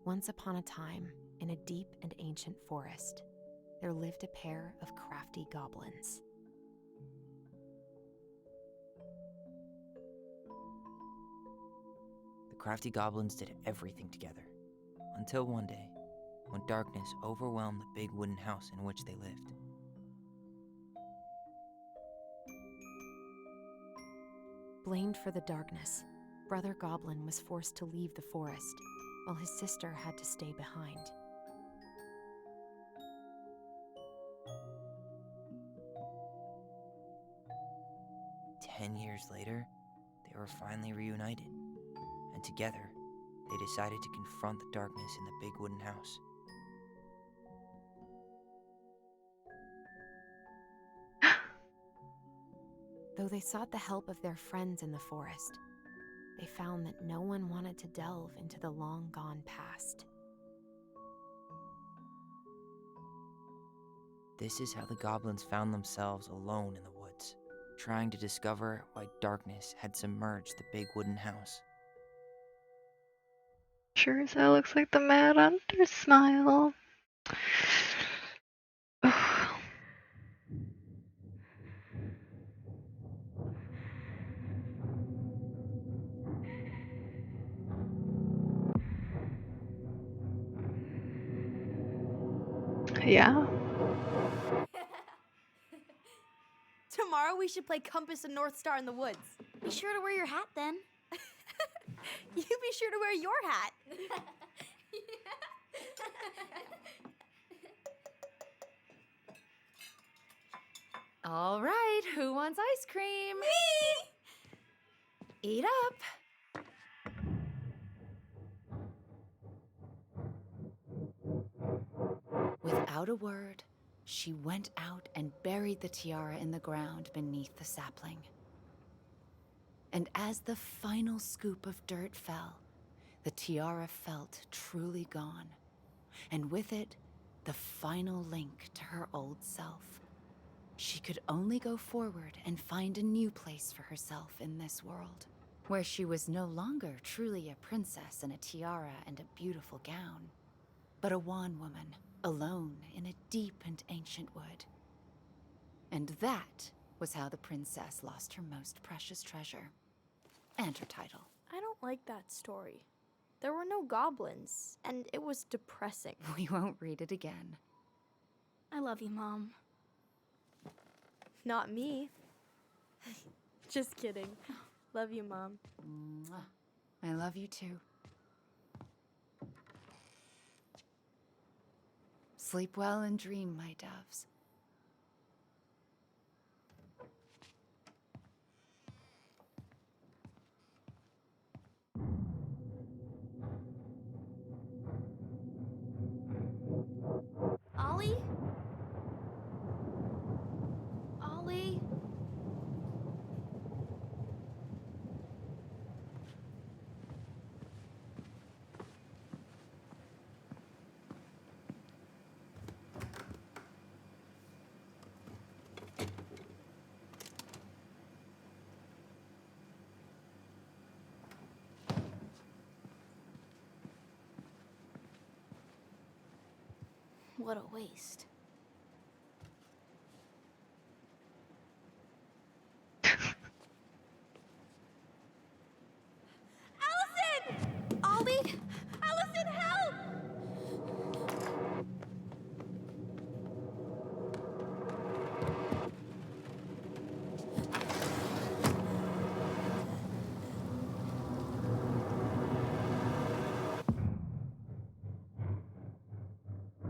Once upon a time, in a deep and ancient forest, there lived a pair of crafty goblins. The crafty goblins did everything together, until one day, when darkness overwhelmed the big wooden house in which they lived. Blamed for the darkness, Brother Goblin was forced to leave the forest, while his sister had to stay behind. "10 years later, they were finally reunited, and together, they decided to confront the darkness in the big wooden house. Though they sought the help of their friends in the forest, they found that no one wanted to delve into the long-gone past. This is how the goblins found themselves alone in the woods, trying to discover why darkness had submerged the big wooden house. Sure as hell looks like the Mad Hunter smile. Yeah. Tomorrow we should play Compass and North Star in the woods. Be sure to wear your hat then. You be sure to wear your hat. All right, who wants ice cream? Me! Eat up. Without a word, she went out and buried the tiara in the ground beneath the sapling. And as the final scoop of dirt fell, the tiara felt truly gone, and with it, the final link to her old self. She could only go forward and find a new place for herself in this world, where she was no longer truly a princess in a tiara and a beautiful gown, but a wan woman, alone in a deep and ancient wood. And that was how the princess lost her most precious treasure, and her title. I don't like that story. There were no goblins, and it was depressing. We won't read it again. I love you, Mom. Not me. Just kidding. Love you, Mom. Mwah. I love you too. Sleep well and dream, my doves. Ollie? Ollie? What a waste. Allison! Ollie! Allison, help!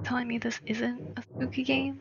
Telling me this isn't a spooky game?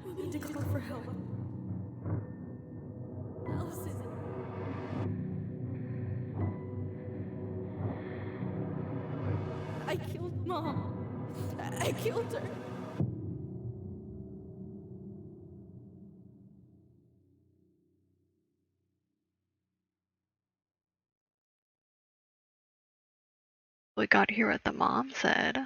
We need to call for help. Mom, I killed her. We got to hear what the mom said.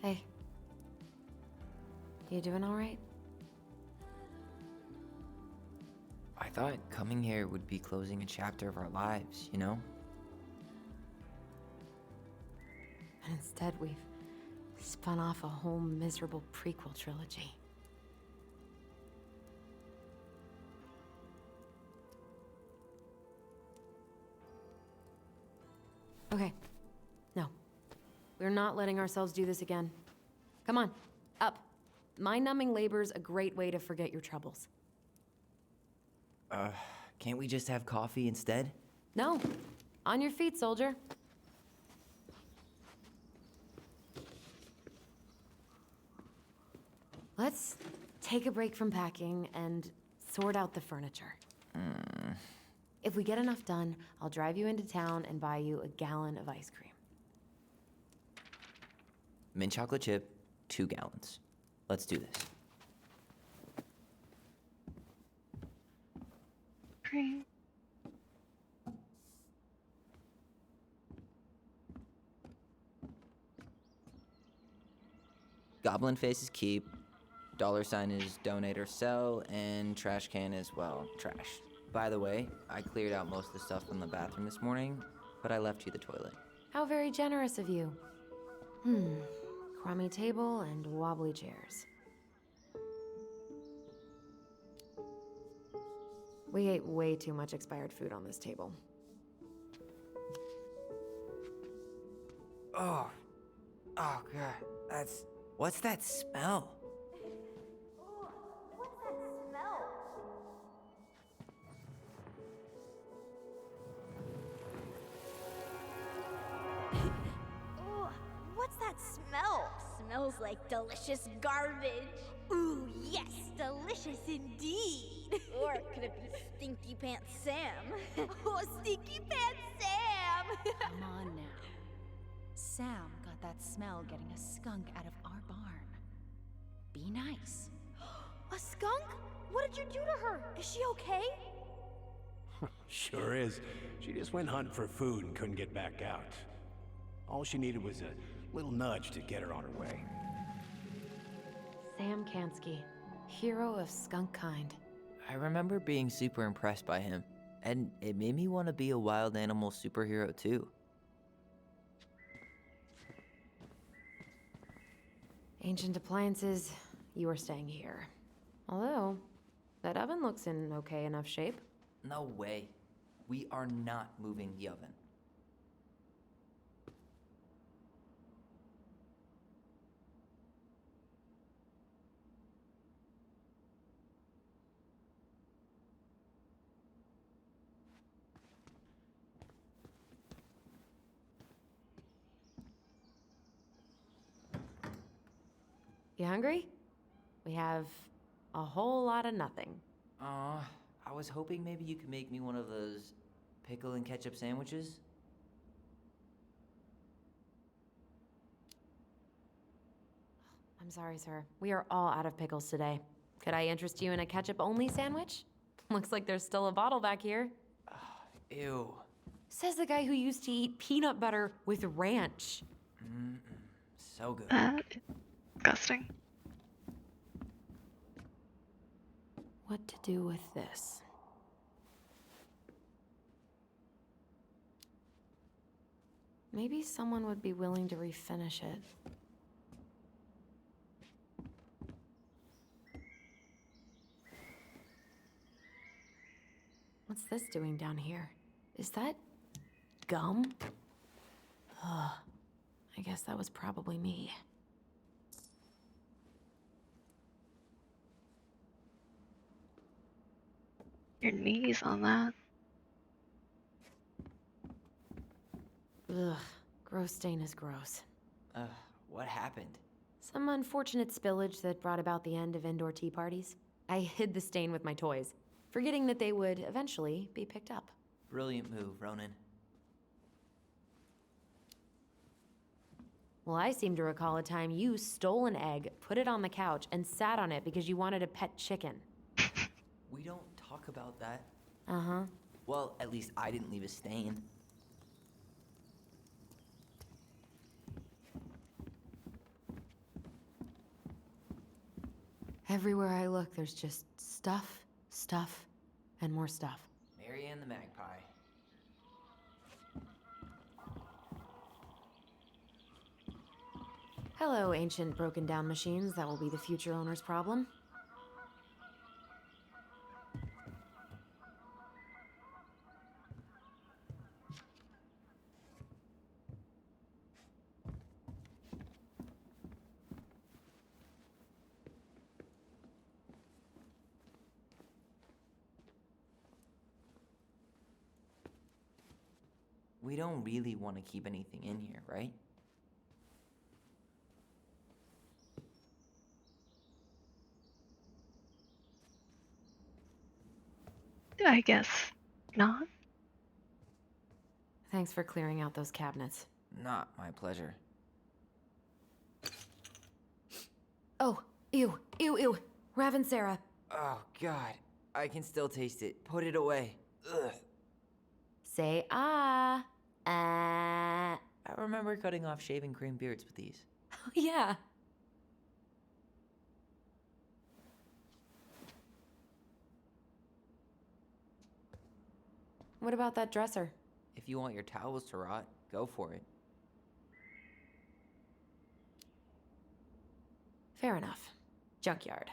Hey. You doing all right? I thought coming here would be closing a chapter of our lives, you know? And instead, we've spun off a whole miserable prequel trilogy. Okay. No. We're not letting ourselves do this again. Come on, up. Mind-numbing labor's a great way to forget your troubles. Can't we just have coffee instead? No. On your feet, soldier. Let's take a break from packing and sort out the furniture. If we get enough done, I'll drive you into town and buy you a gallon of ice cream. Mint chocolate chip, 2 gallons. Let's do this. Cream. Goblin face is keep, $sign is donate or sell, and trash can is, well, trash. By the way, I cleared out most of the stuff from the bathroom this morning, but I left you the toilet. How very generous of you. Crummy table and wobbly chairs. We ate way too much expired food on this table. Oh God, what's that smell? What's that smell? Ugh, what's that smell? Smells like delicious garbage. Ooh, yes, delicious indeed. Or could it be Stinky Pants Sam? Oh, Stinky Pants Sam! Come on now. Sam got that smell getting a skunk out of our barn. Be nice. A skunk? What did you do to her? Is she okay? Sure is. She just went hunting for food and couldn't get back out. All she needed was a little nudge to get her on her way. Sam Kansky, hero of skunk kind. I remember being super impressed by him, and it made me want to be a wild animal superhero too. Ancient appliances, you are staying here. Although, that oven looks in okay enough shape. No way. We are not moving the oven. You hungry? We have a whole lot of nothing. I was hoping maybe you could make me one of those pickle and ketchup sandwiches. I'm sorry, sir. We are all out of pickles today. Could I interest you in a ketchup-only sandwich? Looks like there's still a bottle back here. Ew. Says the guy who used to eat peanut butter with ranch. So good. That is disgusting. What to do with this? Maybe someone would be willing to refinish it. What's this doing down here? Is that gum? Ugh. I guess that was probably me. Your knees on that. Ugh. Gross stain is gross. What happened? Some unfortunate spillage that brought about the end of indoor tea parties. I hid the stain with my toys, forgetting that they would eventually be picked up. Brilliant move, Ronan. Well, I seem to recall a time you stole an egg, put it on the couch, and sat on it because you wanted a pet chicken. We don't talk about that. Uh-huh. Well, at least I didn't leave a stain. Everywhere I look, there's just stuff, stuff, and more stuff. Mary Ann the Magpie. Hello, ancient broken down machines that will be the future owner's problem. We don't really want to keep anything in here, right? I guess not. Thanks for clearing out those cabinets. Not my pleasure. Oh, ew, ew, ew. Raven Sarah. Oh, God. I can still taste it. Put it away. Ugh. Say ah. Ah. I remember cutting off shaving cream beards with these. Yeah. What about that dresser? If you want your towels to rot, go for it. Fair enough. Junkyard.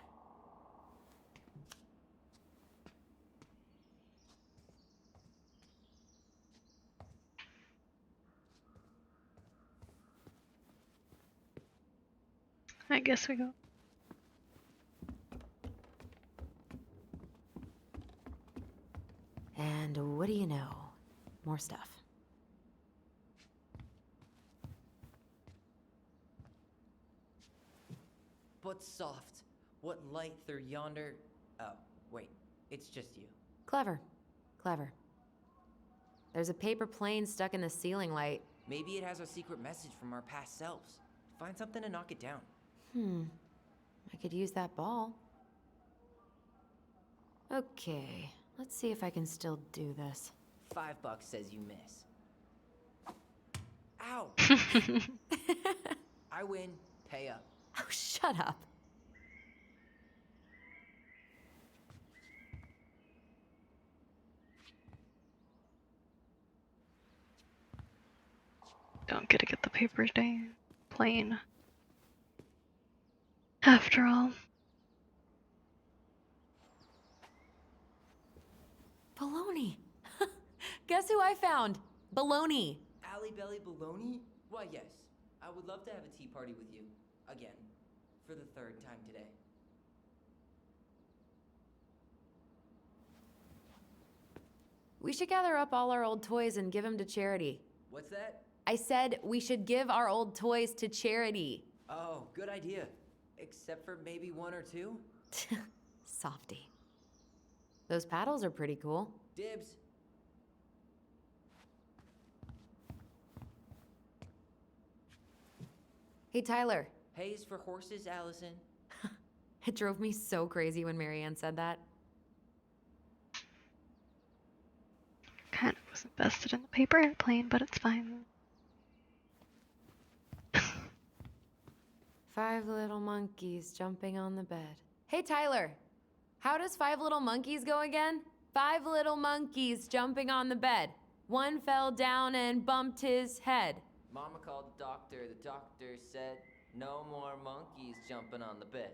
I guess we go. And what do you know? More stuff. but soft. What light through yonder... Oh, wait, it's just you. Clever. Clever. There's a paper plane stuck in the ceiling light. Maybe it has a secret message from our past selves. Find something to knock it down. I could use that ball. Okay, let's see if I can still do this. $5 says you miss. Ow! I win. Pay up. Oh, shut up. Don't get to get the paper plane. After all. Baloney. Guess who I found? Baloney. Alley Belly Baloney? Why, yes. I would love to have a tea party with you. Again. For the 3rd time today. We should gather up all our old toys and give them to charity. What's that? I said we should give our old toys to charity. Oh, good idea. Except for maybe 1 or 2? Softy. Those paddles are pretty cool. Dibs. Hey, Tyler. Hay's for horses, Allison. It drove me so crazy when Marianne said that. Kind of was invested in the paper airplane, but it's fine. 5 little monkeys jumping on the bed. Hey, Tyler. How does 5 little monkeys go again? 5 little monkeys jumping on the bed. One fell down and bumped his head. Mama called the doctor. The doctor said, no more monkeys jumping on the bed.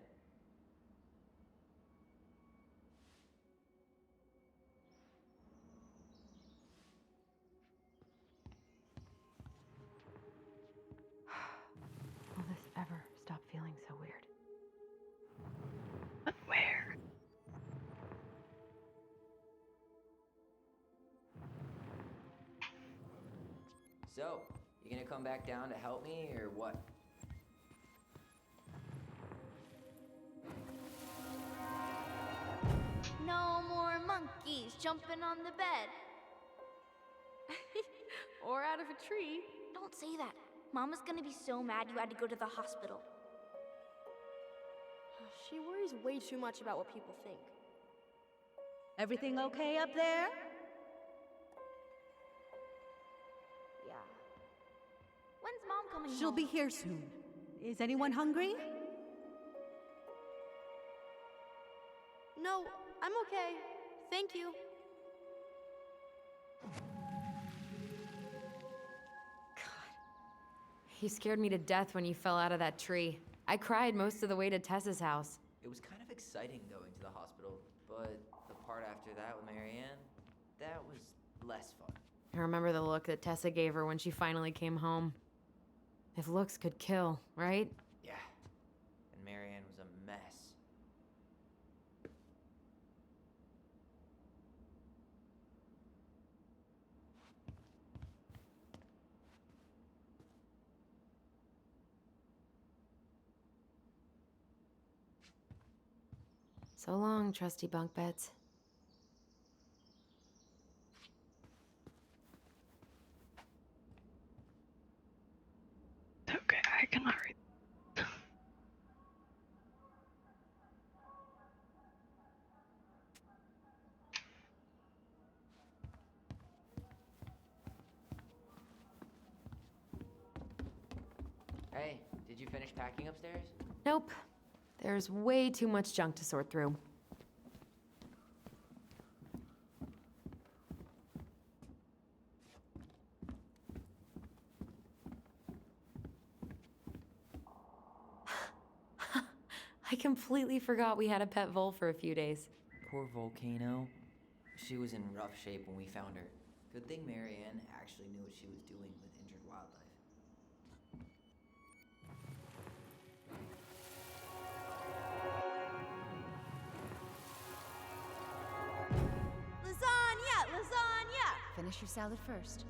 Will this ever stop feeling so weird? But where? So, you gonna come back down to help me, or what? No more monkeys jumping on the bed. Or out of a tree. Don't say that. Mama's gonna be so mad you had to go to the hospital. She worries way too much about what people think. Everything okay up there? Yeah. When's Mom coming She'll home? be here soon. Is anyone hungry? No, I'm okay. Thank you. You scared me to death when you fell out of that tree. I cried most of the way to Tessa's house. It was kind of exciting going to the hospital, but the part after that with Marianne, that was less fun. I remember the look that Tessa gave her when she finally came home. If looks could kill, right? Yeah. And Marianne was a mess. So long, trusty bunk beds. Okay, I cannot read. Hey, did you finish packing upstairs? Nope. There's way too much junk to sort through. I completely forgot we had a pet vole for a few days. Poor Volcano. She was in rough shape when we found her. Good thing Marianne actually knew what she was doing with injured wildlife. Lasagna! Lasagna! Finish your salad first.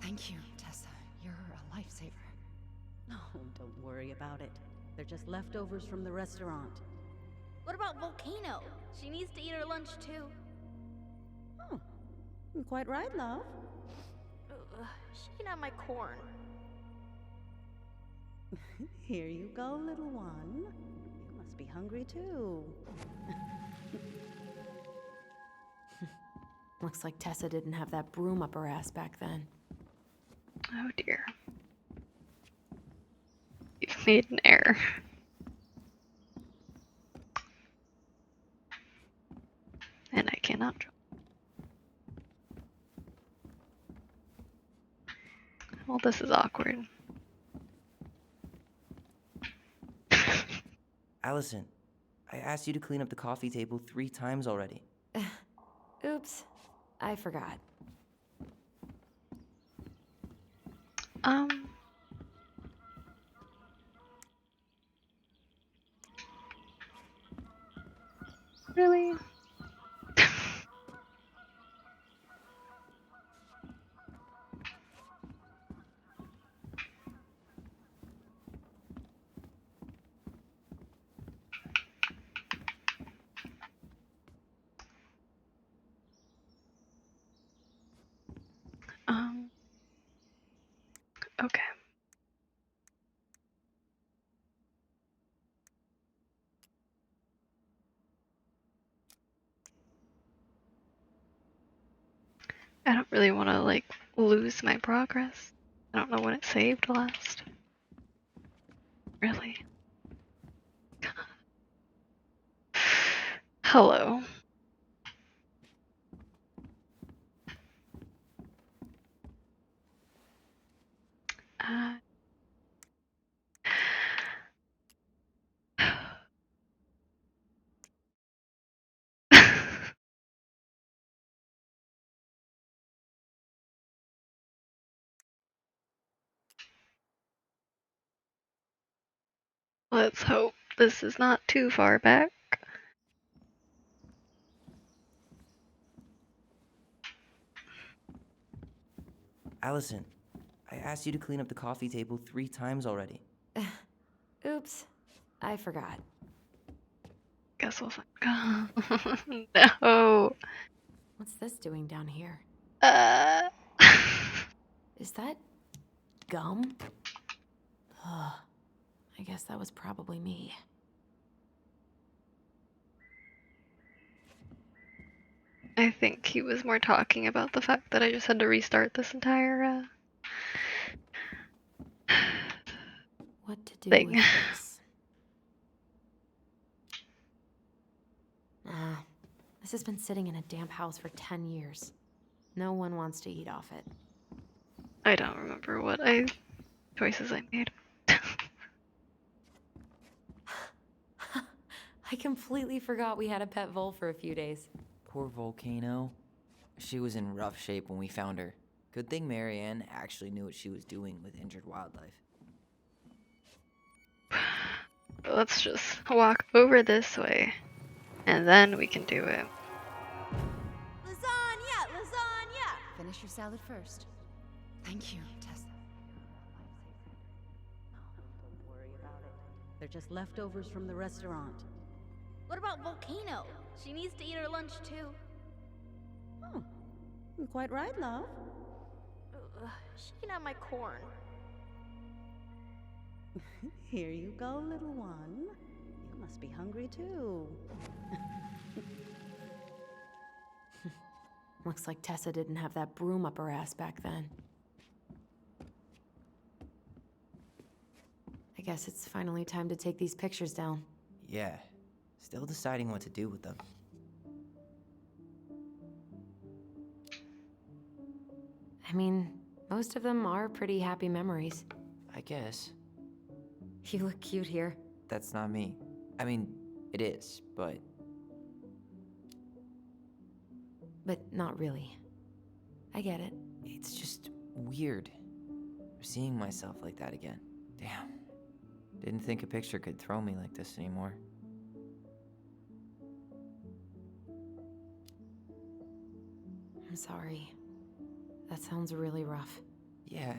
Thank you, Tessa. You're a lifesaver. Oh, don't worry about it. They're just leftovers from the restaurant. What about Volcano? She needs to eat her lunch too. Oh, quite right, love. She can have my corn. Here you go, little one. You must be hungry too. Looks like Tessa didn't have that broom up her ass back then. Oh dear. You've made an error. And I cannot jump. Well, this is awkward. Allison, I asked you to clean up the coffee table 3 times already. Oops, I forgot. Really? Okay. I don't really want to, like, lose my progress. I don't know when it saved last. Really? Hello. Uh, Let's hope this is not too far back. Allison, I asked you to clean up the coffee table 3 times already. Oops, I forgot. Guess we'll find. No. What's this doing down here? Uh. Is that gum? Ugh, I guess that was probably me. I think he was more talking about the fact that I just had to restart this entire What to do thing. with this? This has been sitting in a damp house for 10 years. No one wants to eat off it. I don't remember what choices I made. I completely forgot we had a pet vole for a few days. Poor Volcano. She was in rough shape when we found her. Good thing Marianne actually knew what she was doing with injured wildlife. Let's just walk over this way, and then we can do it. Lasagna! Lasagna! Finish your salad first. Thank you, Tessa. Don't worry about it. They're just leftovers from the restaurant. What about Volcano? She needs to eat her lunch too. Oh, quite right, love. She can have my corn. Here you go, little one. You must be hungry too. Looks like Tessa didn't have that broom up her ass back then. I guess it's finally time to take these pictures down. Yeah, still deciding what to do with them. I mean, most of them are pretty happy memories. I guess. You look cute here. That's not me. I mean, it is, but Not really. I get it. it's just weird. Seeing myself like that again. Damn. Didn't think a picture could throw me like this anymore. I'm sorry. That sounds really rough. Yeah.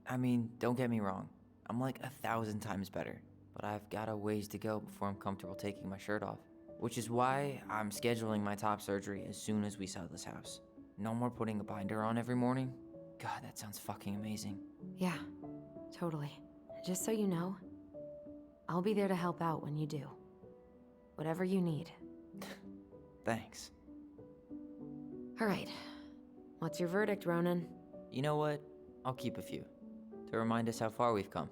I mean, don't get me wrong. I'm like 1,000 times better, but I've got a ways to go before I'm comfortable taking my shirt off. Which is why I'm scheduling my top surgery as soon as we sell this house. No more putting a binder on every morning. God, that sounds fucking amazing. Yeah, totally. Just so you know, I'll be there to help out when you do. Whatever you need. Thanks. All right. What's your verdict, Ronan? You know what? I'll keep a few, to remind us how far we've come.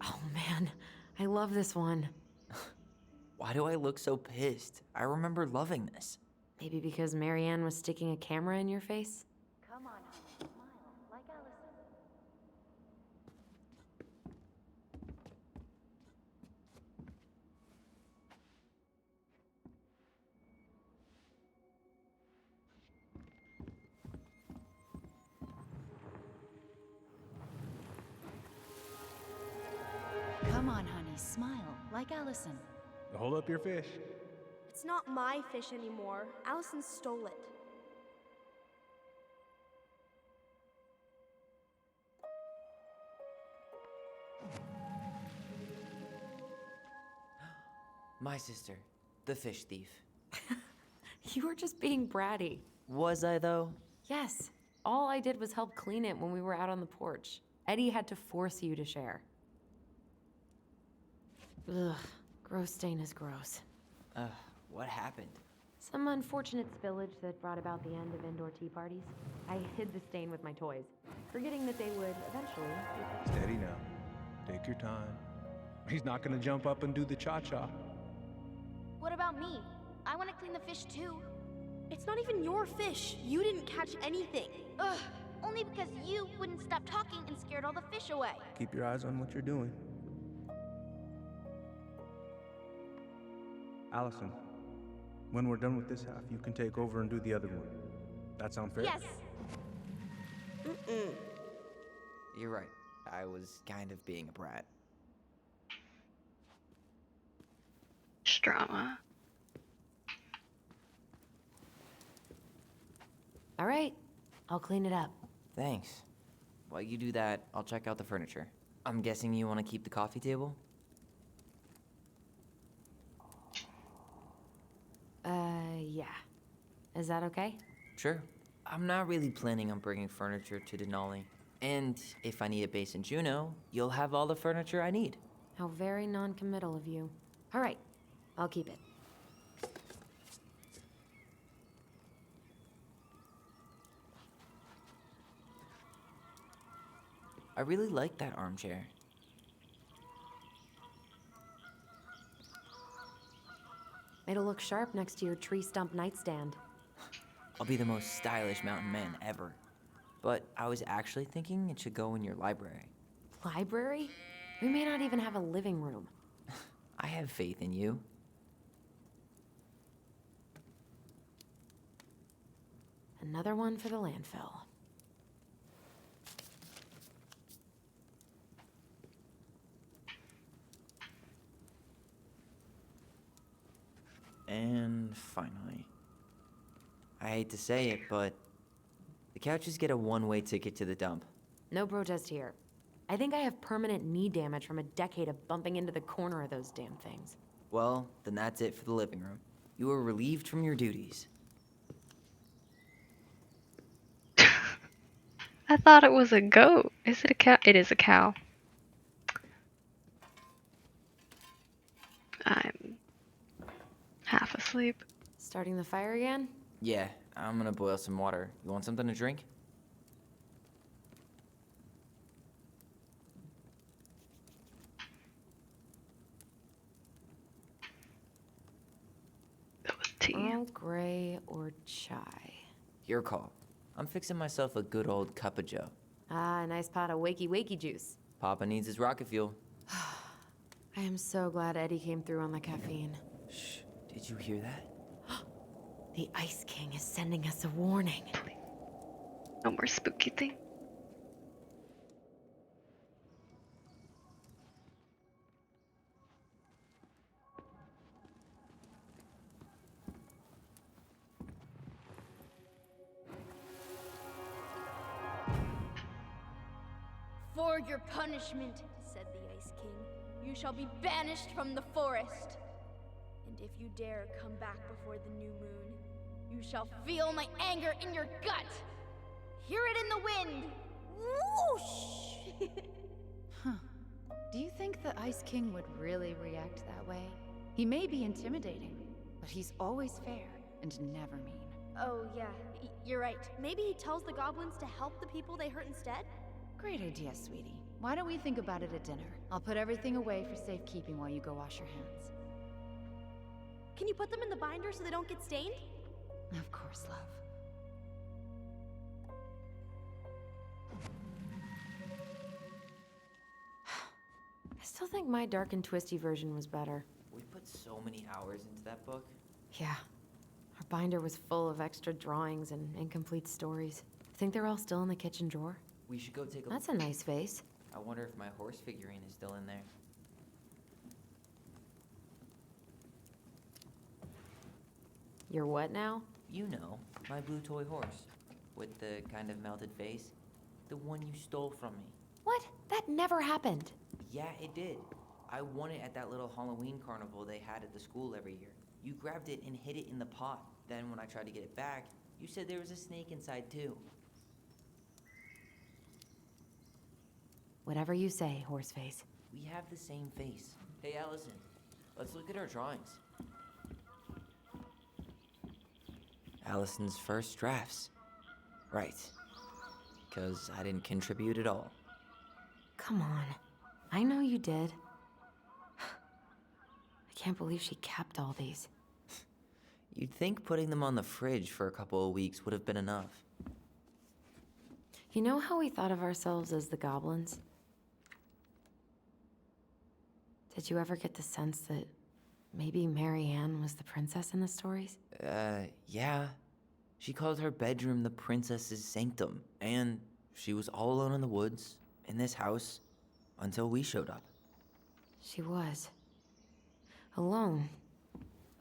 Oh man, I love this one. Why do I look so pissed? I remember loving this. Maybe because Marianne was sticking a camera in your face? Come on, honey, smile like Allison. Come on, honey, smile like Allison. Hold up your fish. It's not my fish anymore. Allison stole it. My sister, the fish thief. You were just being bratty. Was I, though? Yes. All I did was help clean it when we were out on the porch. Eddie had to force you to share. Ugh, gross stain is gross. What happened? Some unfortunate spillage that brought about the end of indoor tea parties. I hid the stain with my toys, forgetting that they would eventually. Steady now. Take your time. He's not gonna jump up and do the cha-cha. What about me? I want to clean the fish too. It's not even your fish. You didn't catch anything. Ugh, only because you wouldn't stop talking and scared all the fish away. Keep your eyes on what you're doing. Allison, when we're done with this half, you can take over and do the other one. That sound fair? Yes. You're right. I was kind of being a brat. Drama. All right, I'll clean it up. Thanks. While you do that, I'll check out the furniture. I'm guessing you want to keep the coffee table? Yeah. Is that okay? Sure. I'm not really planning on bringing furniture to Denali. And if I need a base in Juneau, you'll have all the furniture I need. How very non-committal of you. All right, I'll keep it. I really like that armchair. It'll look sharp next to your tree stump nightstand. I'll be the most stylish mountain man ever. But I was actually thinking it should go in your library. Library? We may not even have a living room. I have faith in you. Another one for the landfill. And finally, I hate to say it, but the couches get a one-way ticket to the dump. No protest here. I think I have permanent knee damage from a decade of bumping into the corner of those damn things. Well, then that's it for the living room. You are relieved from your duties. I thought it was a goat. Is it a cow? It is a cow. I'm half asleep. Starting the fire again? Yeah, I'm gonna boil some water. You want something to drink? Tea. Earl Grey or chai? Your call. I'm fixing myself a good old cup of joe. Ah, a nice pot of wakey juice. Papa needs his rocket fuel. I am so glad Eddie came through on the caffeine. Shh, did you hear that? The Ice King is sending us a warning. No more spooky thing. your punishment, said the Ice King. You shall be banished from the forest. And if you dare come back before the new moon, you shall feel my anger in your gut. Hear it in the wind. Whoosh! Do you think the Ice King would really react that way? He may be intimidating, but he's always fair and never mean. Oh, yeah, you're right. Maybe he tells the goblins to help the people they hurt instead? Great idea, sweetie. Why don't we think about it at dinner? I'll put everything away for safekeeping while you go wash your hands. Can you put them in the binder so they don't get stained? Of course, love. I still think my dark and twisty version was better. We put so many hours into that book. Yeah. Our binder was full of extra drawings and incomplete stories. Think they're all still in the kitchen drawer? We should go take a That's a nice vase. I wonder if my horse figurine is still in there. Your what now? You know, my blue toy horse. With the kind of melted face. The one you stole from me. What? That never happened. Yeah, it did. I won it at that little Halloween carnival they had at the school every year. You grabbed it and hid it in the pot. Then when I tried to get it back, you said there was a snake inside too. Whatever you say, Horseface. We have the same face. Hey, Allison, let's look at our drawings. Allison's first drafts. Right. Because I didn't contribute at all. Come on. I know you did. I can't believe she kept all these. You'd think putting them on the fridge for a couple of weeks would have been enough. You know how we thought of ourselves as the goblins? Did you ever get the sense that maybe Mary Ann was the princess in the stories? Yeah. She called her bedroom the princess's sanctum, and she was all alone in the woods, in this house, until we showed up. She was. Alone,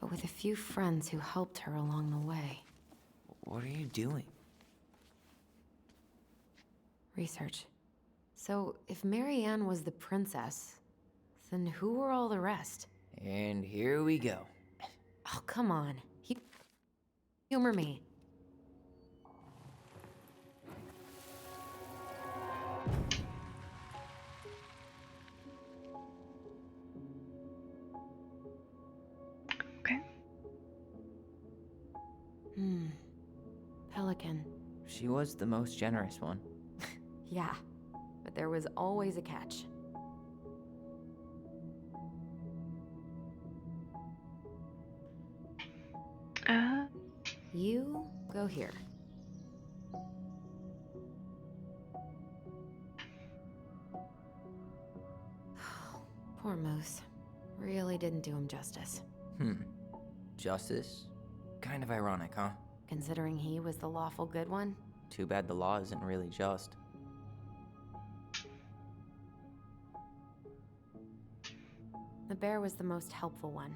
but with a few friends who helped her along the way. What are you doing? Research. So, if Mary Ann was the princess, then who were all the rest? And here we go. Oh, come on. Humor me. Okay. Pelican. She was the most generous one. Yeah, but there was always a catch. You go here. Poor Moose. Really didn't do him justice. Justice? Kind of ironic, huh? Considering he was the lawful good one. Too bad the law isn't really just. The bear was the most helpful one.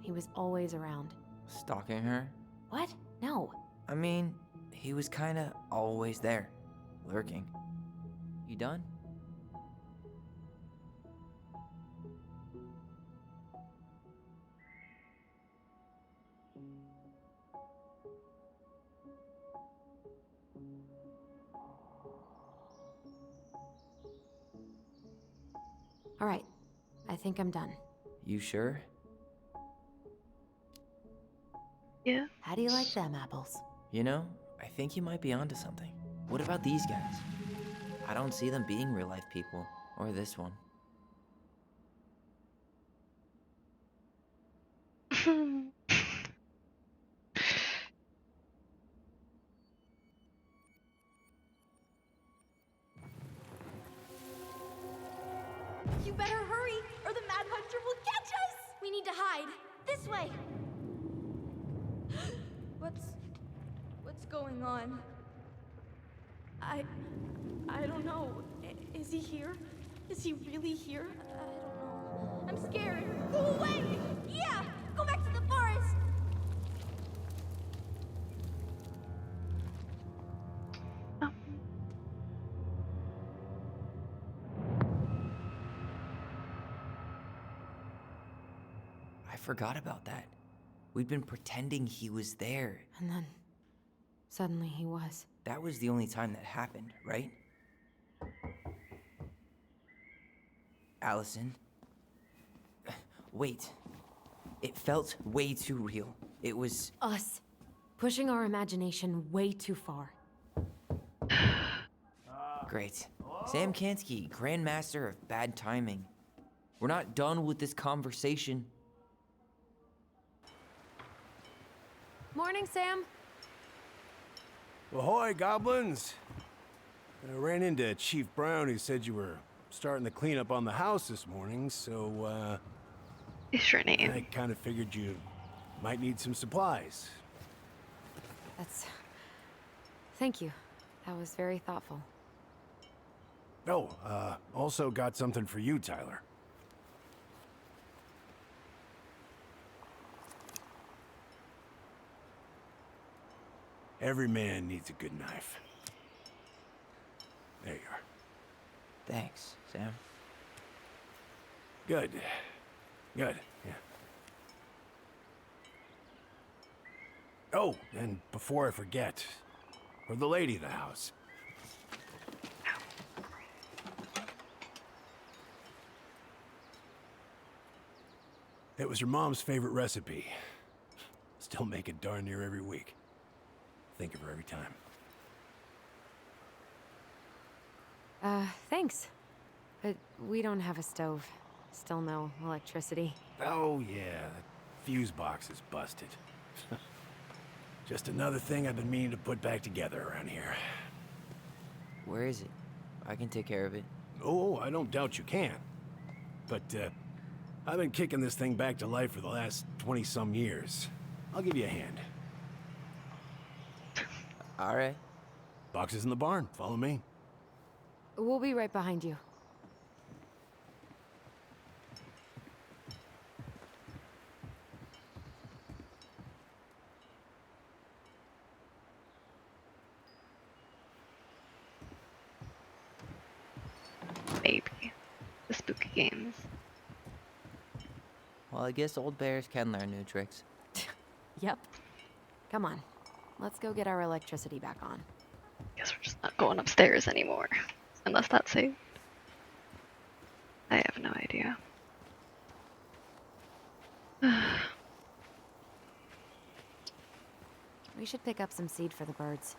He was always around. Stalking her? What? No. I mean, he was kinda always there. Lurking. You done? All right. I think I'm done. You sure? Yeah. How do you like them apples? You know, I think you might be onto something. What about these guys? I don't see them being real-life people. Or this one. You better hurry, or the Mad Hunter will catch us! We need to hide. This way! What's going on? I don't know. Is he here? Is he really here? I don't know. I'm scared. Go away! Yeah! Go back to the forest! forgot about that. We'd been pretending he was there. And then, suddenly he was. That was the only time that happened, right? Allison? Wait. It felt way too real. It was... Us. Pushing our imagination way too far. Great. Sam Kansky, Grandmaster of Bad Timing. We're not done with this conversation. Morning, Sam. Ahoy, goblins! I ran into Chief Brown, who said you were starting the cleanup on the house this morning, so, Is your I name? kind of figured you might need some supplies. That's... Thank you. That was very thoughtful. Oh, also got something for you, Tyler. Every man needs a good knife. There you are. Thanks, Sam. Good. Good, yeah. Oh, and before I forget, for the lady of the house. It was your mom's favorite recipe. Still make it darn near every week. Think of her every time. Thanks. But we don't have a stove. Still no electricity. Oh yeah, that fuse box is busted. Just another thing I've been meaning to put back together around here. Where is it? I can take care of it. Oh, I don't doubt you can. But, I've been kicking this thing back to life for the last 20-some years. I'll give you a hand. All right. Box is in the barn. Follow me. We'll be right behind you. Maybe. The spooky games. Well, I guess old bears can learn new tricks. Yep. Come on. Let's go get our electricity back on. Guess we're just not going upstairs anymore. Unless that's saved. I have no idea. We should pick up some seed for the birds.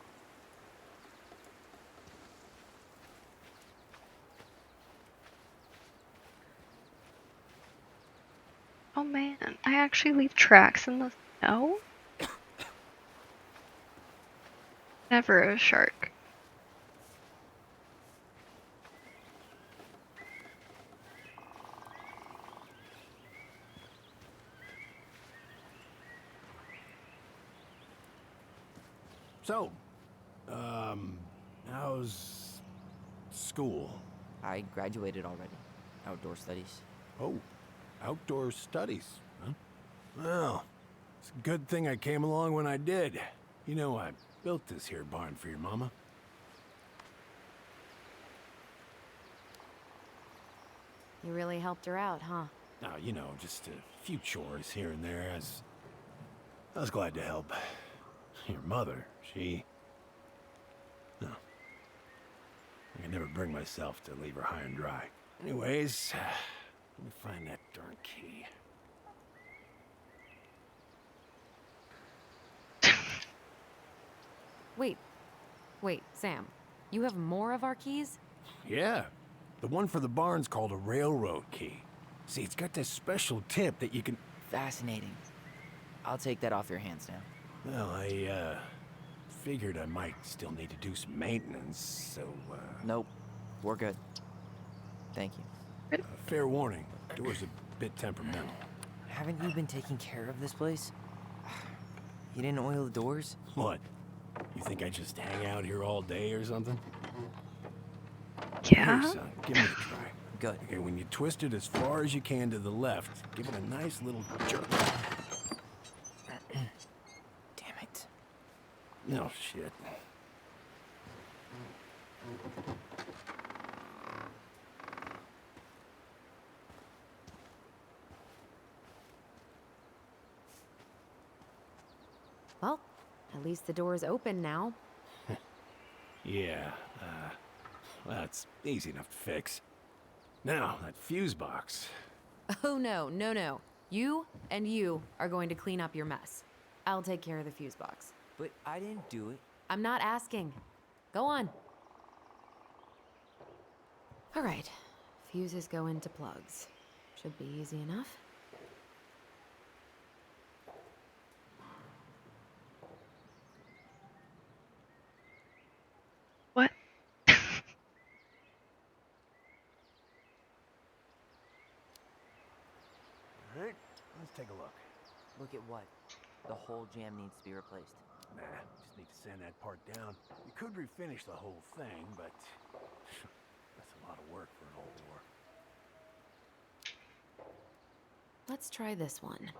Oh man, I actually leave tracks in the snow? Never a shark. So, how's school? I graduated already. Outdoor studies. Oh, outdoor studies, huh? Well, it's a good thing I came along when I did. You know, I built this here barn for your mama. You really helped her out, huh? Now, you know, just a few chores here and there. I was glad to help. Your mother, she... No. I could never bring myself to leave her high and dry. Anyways, let me find that darn key. Wait, Sam. You have more of our keys? Yeah, the one for the barn's called a railroad key. See, it's got this special tip that you can... Fascinating. I'll take that off your hands now. Well, I, figured I might still need to do some maintenance, so, Nope. We're good. Thank you. fair warning, door's a bit temperamental. Haven't you been taking care of this place? You didn't oil the doors? What? You think I just hang out here all day or something? Yeah? Here, son, give me a try. Good. Okay, when you twist it as far as you can to the left, give it a nice little jerk. Damn it. No shit. Well, at least the door's open now. Yeah, that's easy enough to fix. Now, that fuse box. Oh no, no, no. You and you are going to clean up your mess. I'll take care of the fuse box. But I didn't do it. I'm not asking. Go on. All right. Fuses go into plugs. Should be easy enough. What? Alright, let's take a look. Look at what? The whole jam needs to be replaced. Nah, just need to sand that part down. You could refinish the whole thing, but that's a lot of work for an old war. Let's try this one.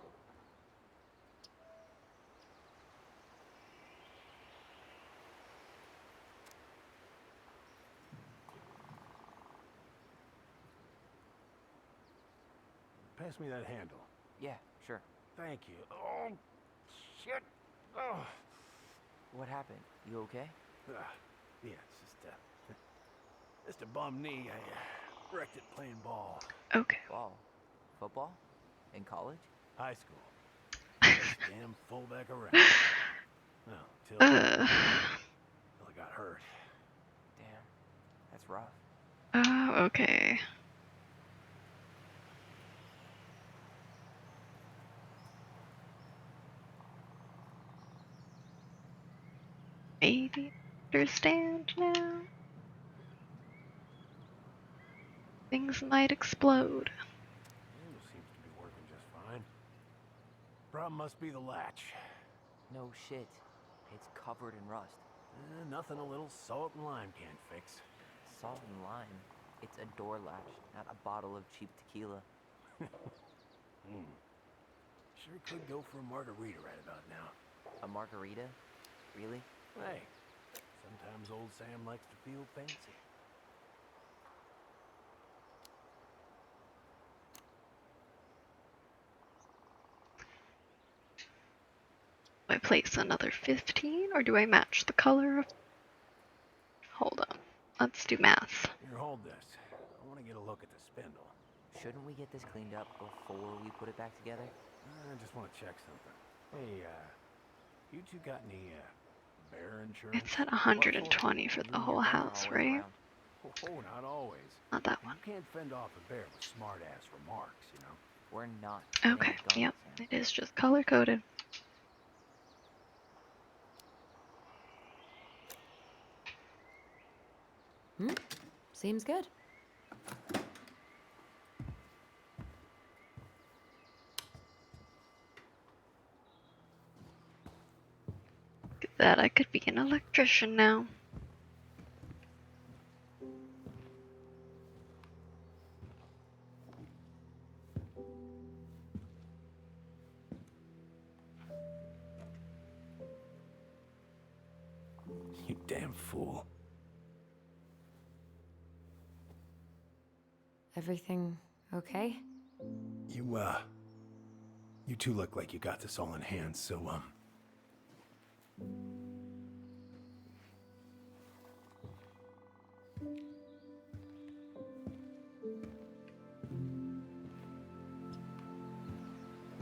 Pass me that handle. Yeah, sure. Thank you. Oh, shit. Oh. What happened? You okay? Yeah, it's just a bum knee. I wrecked it playing ball. Okay. Ball. Football? In college? High school. Best damn fullback around. Well, till I got hurt. Damn. That's rough. Oh, okay. Maybe understand now. Things might explode. Seems to be working just fine. Problem must be the latch. No shit. It's covered in rust. Nothing a little salt and lime can't fix. Salt and lime. It's a door latch, not a bottle of cheap tequila. Sure could go for a margarita right about now. A margarita? Really? Hey, sometimes old Sam likes to feel fancy. Do I place another 15 or do I match the color of... Hold on. Let's do math. Here, hold this. I want to get a look at the spindle. Shouldn't we get this cleaned up before we put it back together? I just want to check something. Hey, you two got any, bear insurance? It's at 120 for the whole house, right? Oh, not always. Not that one. You can't fend off a bear with smart-ass remarks, you know? We're not. Okay, yep. It is just color-coded. Seems good. Look at that, I could be an electrician now. You damn fool. Everything okay? You two look like you got this all in hand, so,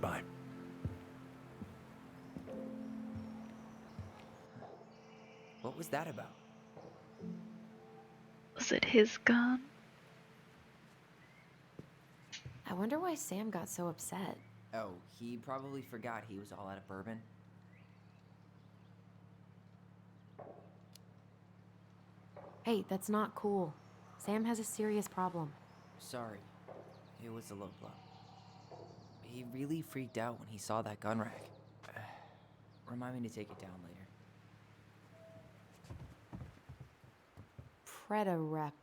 bye. What was that about? Was it his gun? I wonder why Sam got so upset. Oh, he probably forgot he was all out of bourbon. Hey, that's not cool. Sam has a serious problem. Sorry. It was a low blow. He really freaked out when he saw that gun rack. Remind me to take it down later. Preda rep.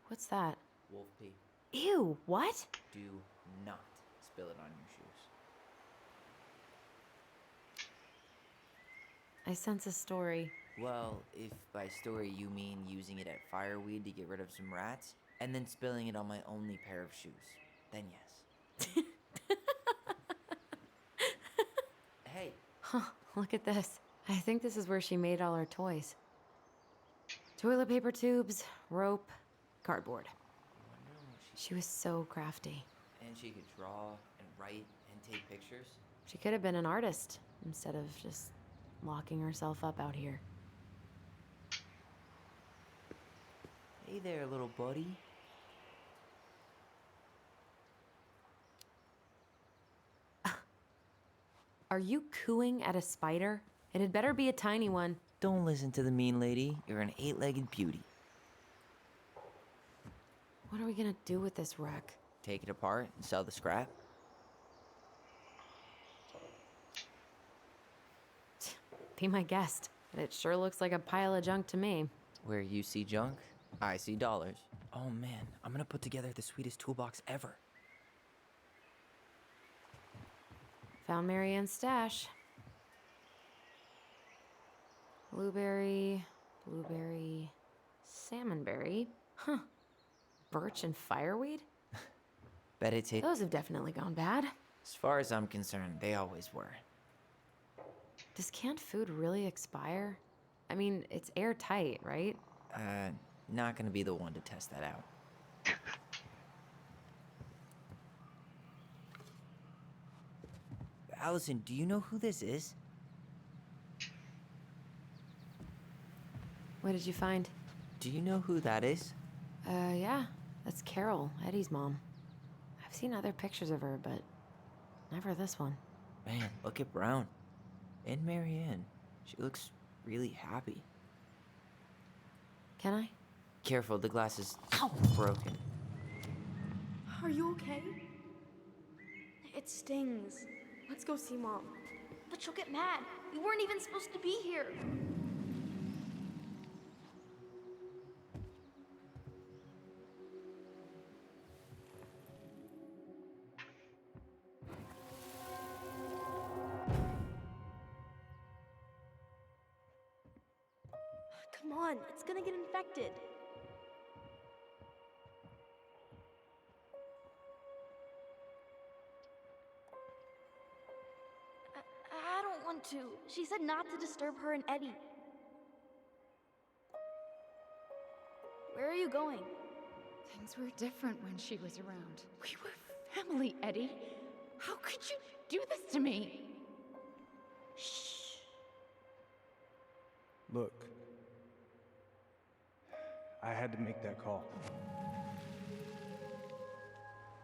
What's that? Wolf pee. Ew, what? Do not spill it on your shoes. I sense a story. Well, if by story you mean using it at fireweed to get rid of some rats, and then spilling it on my only pair of shoes, then yes. Hey, Huh. Look at this. I think this is where she made all her toys. Toilet paper tubes, rope, cardboard. She was so crafty. And she could draw and write and take pictures. She could have been an artist instead of just locking herself up out here. Hey there, little buddy. Are you cooing at a spider? It had better be a tiny one. Don't listen to the mean lady. You're an 8-legged beauty. What are we gonna do with this wreck? Take it apart and sell the scrap. Be my guest. But it sure looks like a pile of junk to me. Where you see junk, I see dollars. Oh man, I'm gonna put together the sweetest toolbox ever. Found Marianne's stash. Blueberry, salmonberry. Huh. Birch and fireweed? Bet it's it. Those have definitely gone bad. As far as I'm concerned, they always were. Does canned food really expire? I mean, it's airtight, right? Not gonna be the one to test that out. Allison, do you know who this is? What did you find? Do you know who that is? Yeah. That's Carol, Eddie's mom. I've seen other pictures of her, but never this one. Man, look at Brown. And Marianne. She looks really happy. Can I? Careful, the glass is broken. Are you okay? It stings. Let's go see Mom. But she'll get mad. We weren't even supposed to be here. Come on, it's gonna get infected. I don't want to. She said not to disturb her and Eddie. Where are you going? Things were different when she was around. We were family, Eddie. How could you do this to me? Shh. Look, I had to make that call.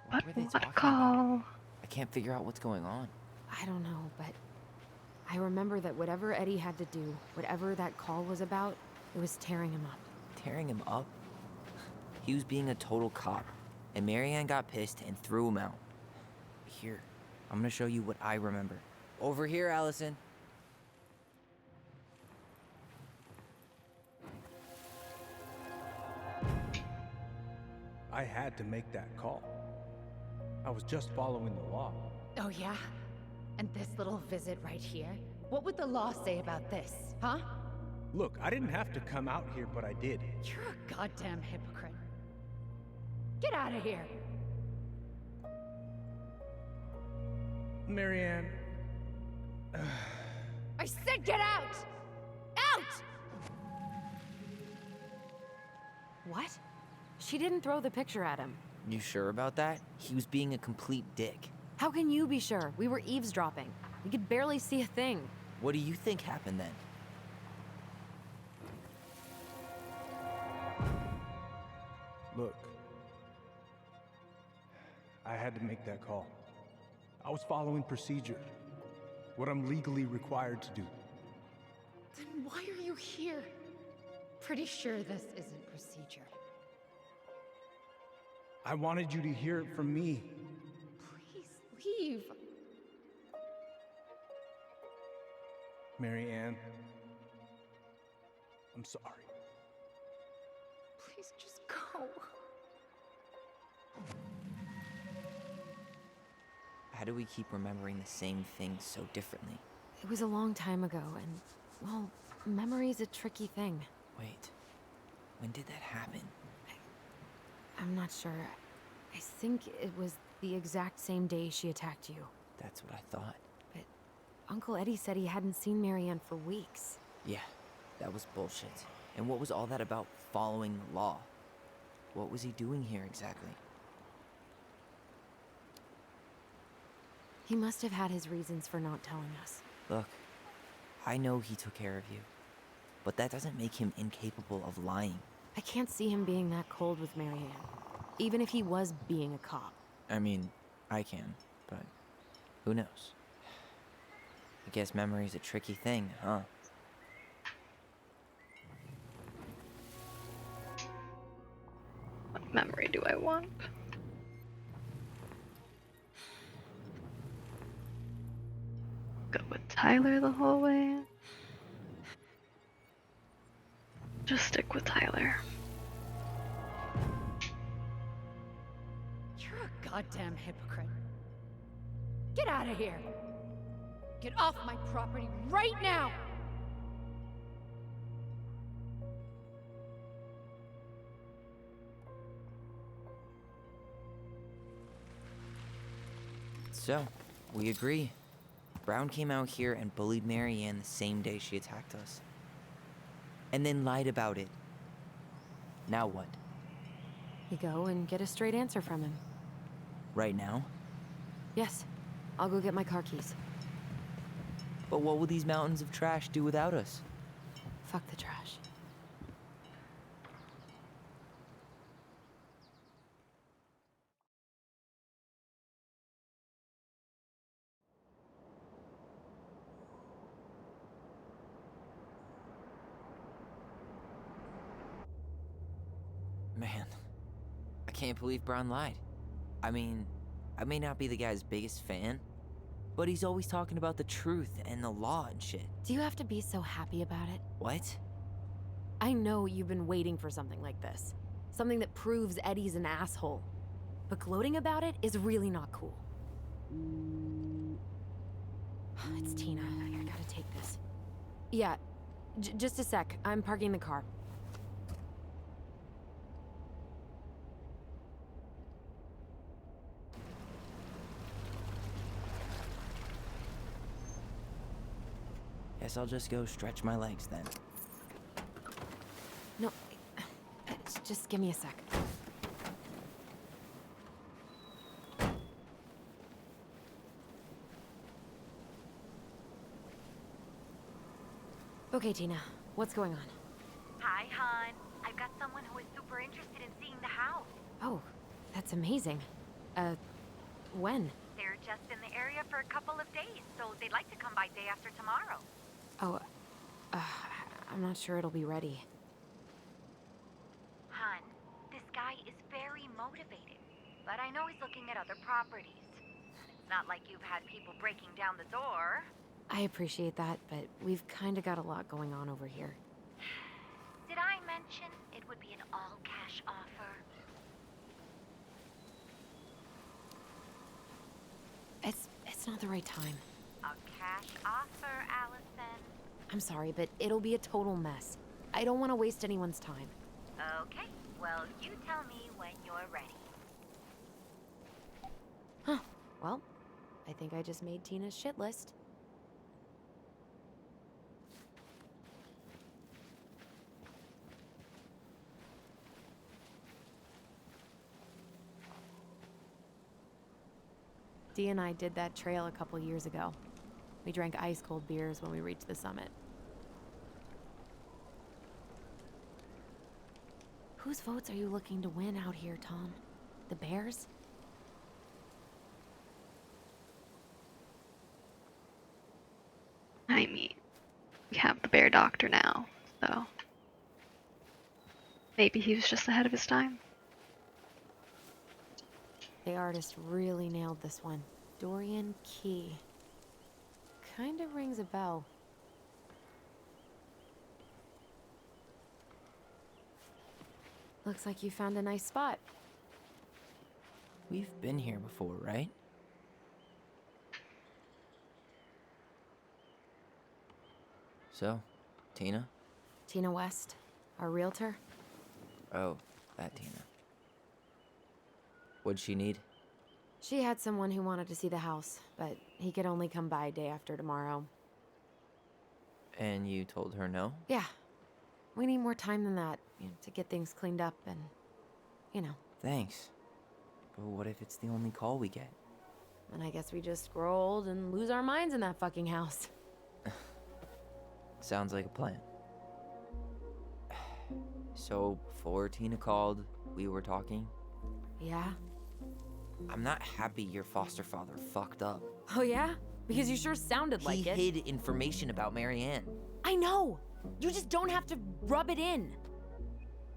What were they What talking call? about? I can't figure out what's going on. I don't know, but I remember that whatever Eddie had to do, whatever that call was about, it was tearing him up. Tearing him up? He was being a total cop, and Marianne got pissed and threw him out. Here, I'm gonna show you what I remember. Over here, Allison. I had to make that call. I was just following the law. Oh, yeah? And this little visit right here? What would the law say about this, huh? Look, I didn't have to come out here, but I did. You're a goddamn hypocrite. Get out of here! Marianne. I said get out! Out! What? She didn't throw the picture at him. You sure about that? He was being a complete dick. How can you be sure? We were eavesdropping. We could barely see a thing. What do you think happened then? Look, I had to make that call. I was following procedure, what I'm legally required to do. Then why are you here? Pretty sure this isn't procedure. I wanted you to hear it from me. Please leave. Marianne, I'm sorry. Please just go. How do we keep remembering the same things so differently? It was a long time ago, and, well, memory's a tricky thing. Wait, when did that happen? I'm not sure. I think it was the exact same day she attacked you. That's what I thought. But Uncle Eddie said he hadn't seen Marianne for weeks. Yeah, that was bullshit. And what was all that about following the law? What was he doing here exactly? He must have had his reasons for not telling us. Look, I know he took care of you, but that doesn't make him incapable of lying. I can't see him being that cold with Marianne, even if he was being a cop. I mean, I can, but who knows? I guess memory's a tricky thing, huh? What memory do I want? Go with Tyler the whole way? Just stick with Tyler. You're a goddamn hypocrite. Get out of here. Get off my property right now. So, we agree. Brown came out here and bullied Marianne the same day she attacked us. And then lied about it. Now what? You go and get a straight answer from him. Right now? Yes. I'll go get my car keys. But what will these mountains of trash do without us? Fuck the trash. Man, I can't believe Brown lied. I mean, I may not be the guy's biggest fan, but he's always talking about the truth and the law and shit. Do you have to be so happy about it? What? I know you've been waiting for something like this. Something that proves Eddie's an asshole. But gloating about it is really not cool. It's Tina. I gotta take this. Yeah, just a sec. I'm parking the car. Guess I'll just go stretch my legs then. No, just give me a sec. Okay, Tina, what's going on? Hi, hon. I've got someone who is super interested in seeing the house. Oh, that's amazing. When? They're just in the area for a couple of days, so they'd like to come by day after tomorrow. Oh, I'm not sure it'll be ready. Hun, this guy is very motivated, but I know he's looking at other properties. It's not like you've had people breaking down the door. I appreciate that, but we've kinda got a lot going on over here. Did I mention it would be an all-cash offer? It's not the right time. A cash offer, Allison. I'm sorry, but it'll be a total mess. I don't want to waste anyone's time. Okay, well, you tell me when you're ready. Huh. Well, I think I just made Tina's shit list. Dee and I did that trail a couple years ago. We drank ice-cold beers when we reached the summit. Whose votes are you looking to win out here, Tom? The Bears? I mean, we have the bear doctor now, so maybe he was just ahead of his time. The artist really nailed this one. Dorian Key. Kinda rings a bell. Looks like you found a nice spot. We've been here before, right? So, Tina? Tina West, our realtor. Oh, that Tina. What'd she need? She had someone who wanted to see the house, but he could only come by day after tomorrow. And you told her no? Yeah. We need more time than that, to get things cleaned up and, Thanks. But what if it's the only call we get? And I guess we just grow old and lose our minds in that fucking house. Sounds like a plan. So, before Tina called, we were talking. Yeah? I'm not happy your foster father fucked up. Oh yeah? Because you sure sounded like it. He hid information about Marianne. I know! You just don't have to rub it in.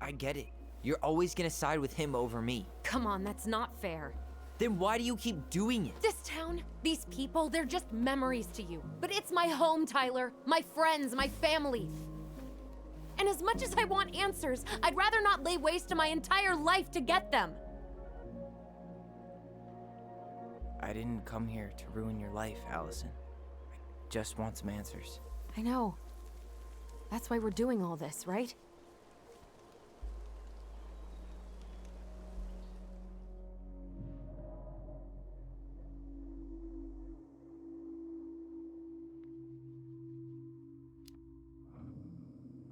I get it. You're always gonna side with him over me. Come on, that's not fair. Then why do you keep doing it? This town, these people, they're just memories to you. But it's my home, Tyler. My friends, my family. And as much as I want answers, I'd rather not lay waste to my entire life to get them. I didn't come here to ruin your life, Allison. I just want some answers. I know. That's why we're doing all this, right?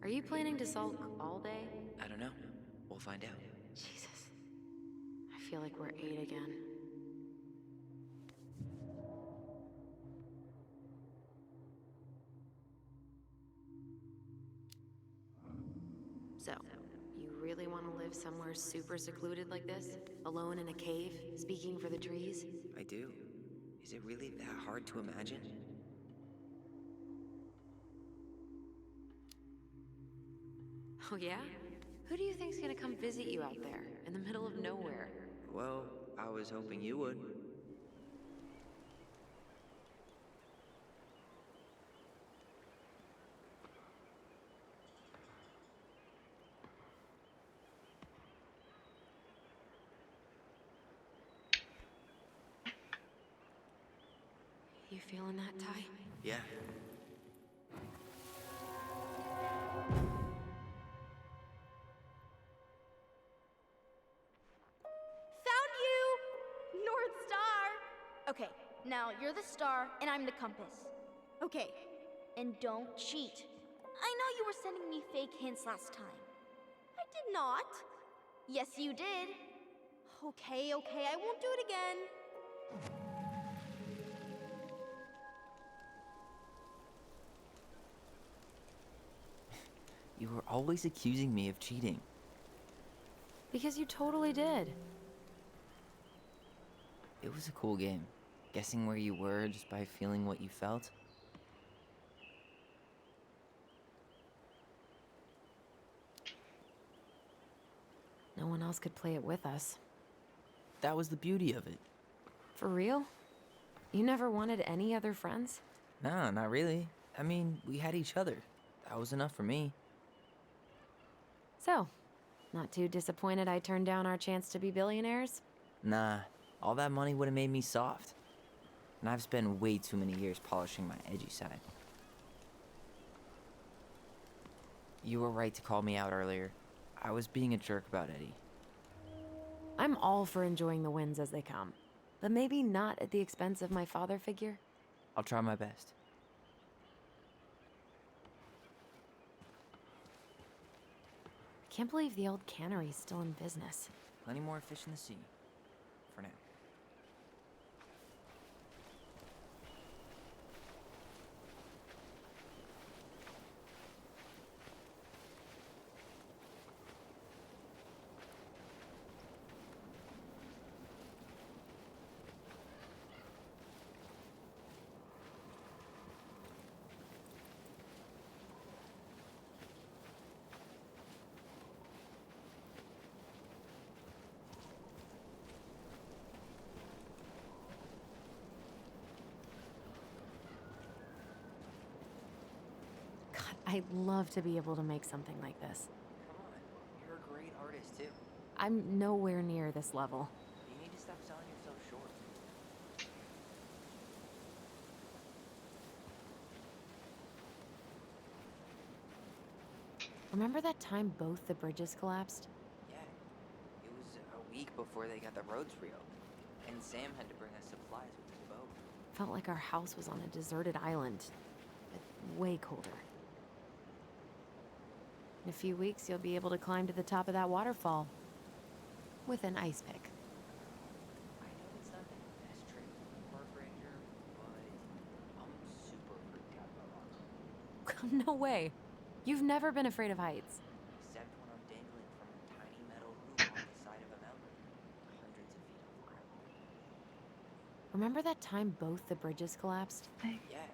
Are you planning to sulk all day? I don't know. We'll find out. Jesus. I feel like we're 8 again. So, you really want to live somewhere super secluded like this? Alone in a cave, speaking for the trees? I do. Is it really that hard to imagine? Oh yeah? Who do you think's gonna come visit you out there, in the middle of nowhere? Well, I was hoping you would. You feeling that, Ty? Yeah. Found you! North Star! Okay, now you're the star and I'm the compass. Okay. And don't cheat. I know you were sending me fake hints last time. I did not. Yes, you did. Okay, I won't do it again. You were always accusing me of cheating. Because you totally did. It was a cool game. Guessing where you were just by feeling what you felt. No one else could play it with us. That was the beauty of it. For real? You never wanted any other friends? Nah, not really. I mean, we had each other. That was enough for me. So, not too disappointed I turned down our chance to be billionaires? Nah, all that money would have made me soft. And I've spent way too many years polishing my edgy side. You were right to call me out earlier. I was being a jerk about Eddie. I'm all for enjoying the wins as they come, but maybe not at the expense of my father figure. I'll try my best. I can't believe the old cannery's still in business. Plenty more fish in the sea. For now. God, I'd love to be able to make something like this. Come on, you're a great artist too. I'm nowhere near this level. You need to stop selling yourself short. Remember that time both the bridges collapsed? Yeah, it was a week before they got the roads reopened. And Sam had to bring us supplies with his boat. Felt like our house was on a deserted island, but way colder. In a few weeks, you'll be able to climb to the top of that waterfall with an ice pick. I know it's not the best trip for a park ranger, but I'm super freaked out about rocks. No way. You've never been afraid of heights. Except when I'm dangling from a tiny metal hoop on the side of a mountain, hundreds of feet off the ground. Remember that time both the bridges collapsed? Yeah,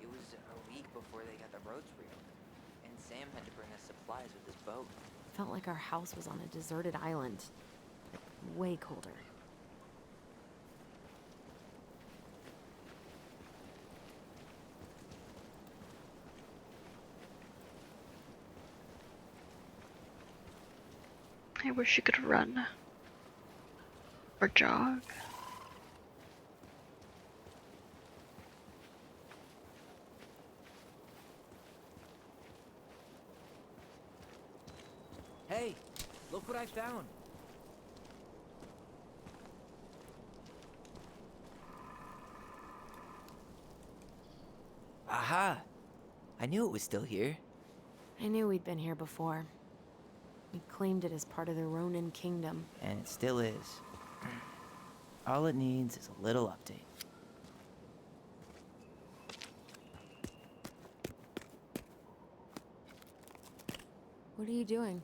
it was a week before they got the roads reopened, and Sam had to bring us supplies with his boat. Felt like our house was on a deserted island, but way colder. I wish you could run. Or jog. Hey, look what I found. Aha! I knew it was still here. I knew we'd been here before. We claimed it as part of the Ronin kingdom. And it still is. All it needs is a little update. What are you doing?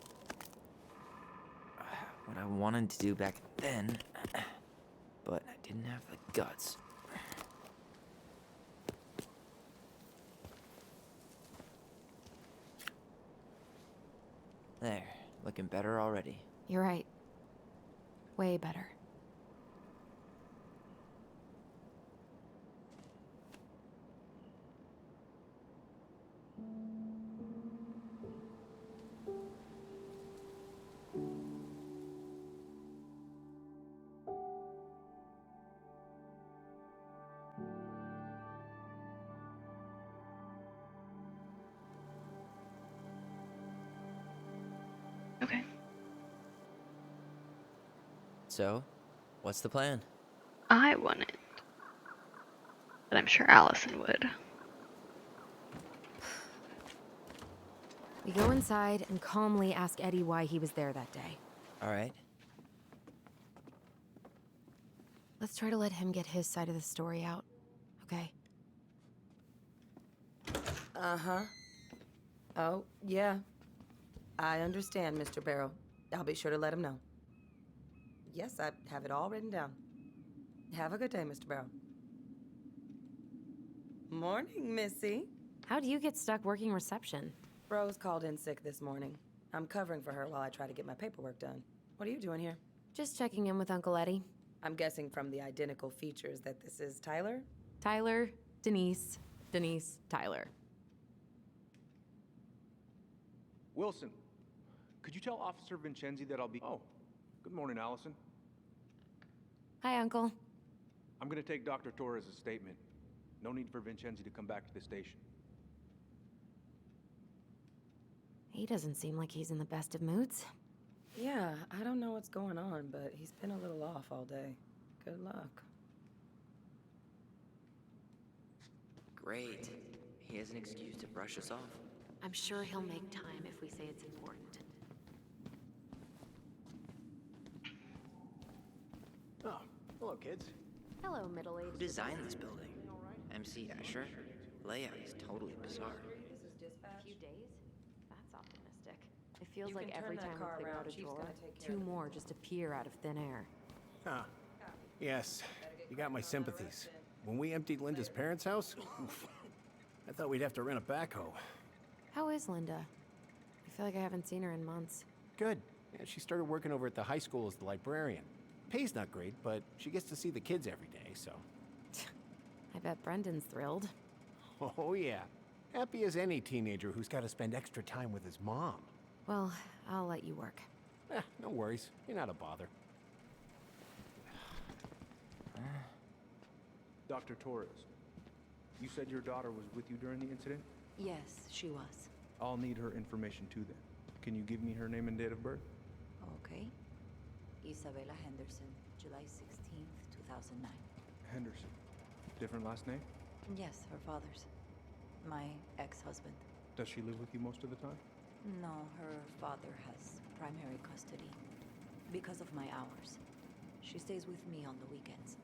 What I wanted to do back then, but I didn't have the guts. There, looking better already. You're right. Way better. Okay. So, what's the plan? I wouldn't. But I'm sure Allison would. We go inside and calmly ask Eddie why he was there that day. All right. Let's try to let him get his side of the story out, okay? Uh-huh. Oh, yeah. I understand, Mr. Barrow. I'll be sure to let him know. Yes, I have it all written down. Have a good day, Mr. Barrow. Morning, Missy. How'd you get stuck working reception? Rose called in sick this morning. I'm covering for her while I try to get my paperwork done. What are you doing here? Just checking in with Uncle Eddie. I'm guessing from the identical features that this is Tyler? Tyler, Denise, Denise, Tyler. Wilson, could you tell Officer Vincenzi that I'll be... Oh, good morning, Allison. Hi, Uncle. I'm gonna take Dr. Torres' statement. No need for Vincenzi to come back to the station. He doesn't seem like he's in the best of moods. Yeah, I don't know what's going on, but he's been a little off all day. Good luck. Great. He has an excuse to brush us off. I'm sure he'll make time if we say it's important. Oh, hello, kids. Hello, middle-aged. Who designed this building? MC Escher? Layout is totally bizarre. A few days? That's optimistic. It feels You like can turn every that time car we clear around. out a Chief's drawer, gonna take care two of it. more just appear out of thin air. Ah, yes. You got my sympathies. When we emptied Linda's parents' house, oof, I thought we'd have to rent a backhoe. How is Linda? I feel like I haven't seen her in months. Good. Yeah, she started working over at the high school as the librarian. Pay's not great, but she gets to see the kids every day, so... I bet Brendan's thrilled. Oh, yeah. Happy as any teenager who's got to spend extra time with his mom. Well, I'll let you work. No worries. You're not a bother. Dr. Torres, you said your daughter was with you during the incident? Yes, she was. I'll need her information too then. Can you give me her name and date of birth? Okay. Isabella Henderson, July 16th, 2009. Henderson. Different last name? Yes, her father's. My ex-husband. Does she live with you most of the time? No, her father has primary custody. Because of my hours. She stays with me on the weekends.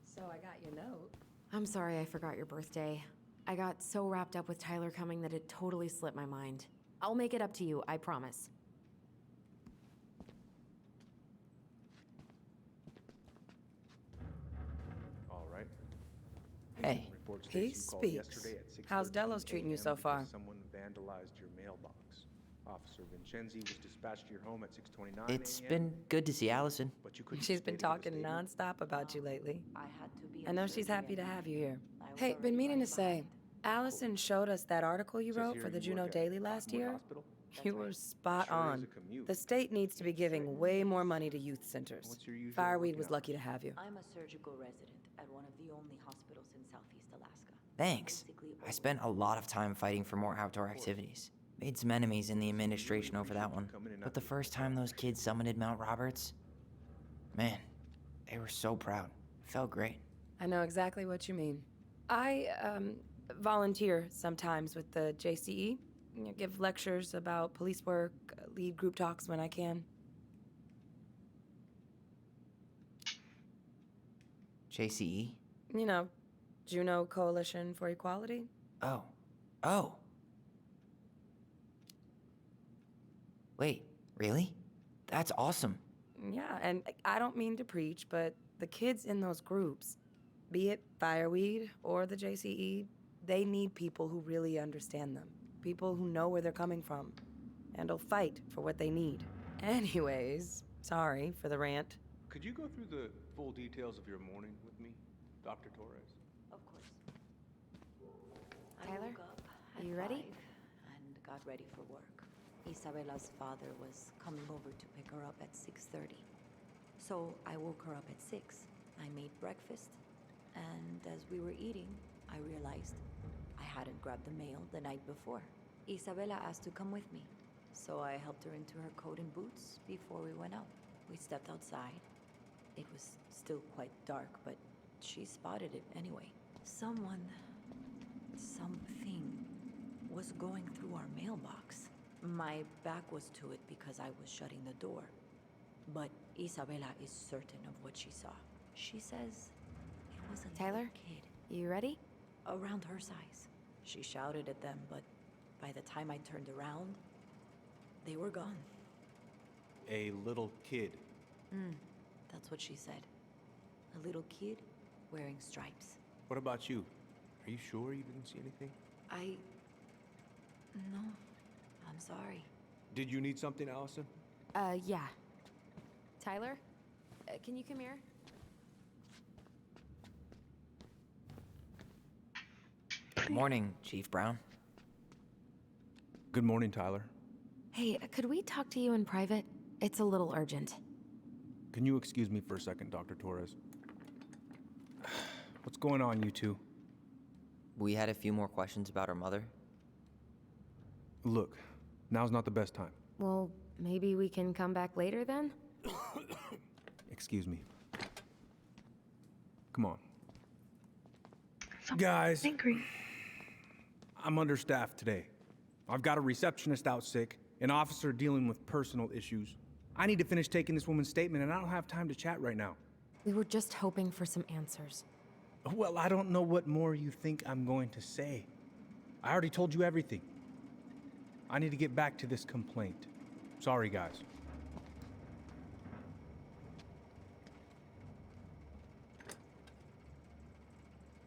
So I got your note. I'm sorry I forgot your birthday. I got so wrapped up with Tyler coming that it totally slipped my mind. I'll make it up to you, I promise. All right. Hey. Report states He you called speaks. yesterday at How's 6:13 Delos treating you a.m. so far? because someone vandalized your mailbox. Officer Vincenzi was dispatched to your home at 6:29 It's a.m. been good to see Allison. But you couldn't She's stay been to give a talking statement? nonstop about you lately. I had to be I in know she's surgery happy at to have 9. you here. I was Hey, already been meaning to running say, behind. Allison showed us that article you Says wrote here for the you Juneau work at Daily last Cottonwood year. Hospital? You were spot Sure is on. a commute. The state needs to be giving Say. way more money to youth centers. What's your usual Fireweed working was lucky to hours? have you. I'm a surgical resident at one of the only hospitals in Southeast Alaska. Thanks. Basically I spent a lot of time fighting for more outdoor activities. Made some enemies in the administration over that one. But the first time those kids summited Mount Roberts, man, they were so proud. It felt great. I know exactly what you mean. I volunteer sometimes with the JCE. You know, give lectures about police work, lead group talks when I can. JCE? You know, Juneau Coalition for Equality. Oh. Oh. Wait, really? That's awesome. Yeah, and I don't mean to preach, but the kids in those groups, be it Fireweed or the JCE, they need people who really understand them. People who know where they're coming from and will fight for what they need. Anyways, sorry for the rant. Could you go through the full details of your morning with me, Dr. Torres? Of course. Tyler, I woke up are at you ready? 5 and got ready for work. Isabella's father was coming over to pick her up at 6:30. So I woke her up at 6. I made breakfast, and as we were eating, I realized I hadn't grabbed the mail the night before. Isabella asked to come with me, so I helped her into her coat and boots before we went out. We stepped outside. It was still quite dark, but she spotted it anyway. Something was going through our mailbox. My back was to it because I was shutting the door. But Isabella is certain of what she saw. She says it was a Tyler, little kid. you ready? Around her size. She shouted at them, but by the time I turned around, they were gone. A little kid. That's what she said. A little kid wearing stripes. What about you? Are you sure you didn't see anything? No. I'm sorry. Did you need something, Allison? Yeah. Tyler, can you come here? Good morning, Chief Brown. Good morning, Tyler. Hey, could we talk to you in private? It's a little urgent. Can you excuse me for a second, Dr. Torres? What's going on, you two? We had a few more questions about her mother. Look, now's not the best time. Well, maybe we can come back later then? Excuse me. Come on. Guys, Angry. I'm understaffed today. I've got a receptionist out sick, an officer dealing with personal issues. I need to finish taking this woman's statement, and I don't have time to chat right now. We were just hoping for some answers. Well, I don't know what more you think I'm going to say. I already told you everything. I need to get back to this complaint. Sorry, guys.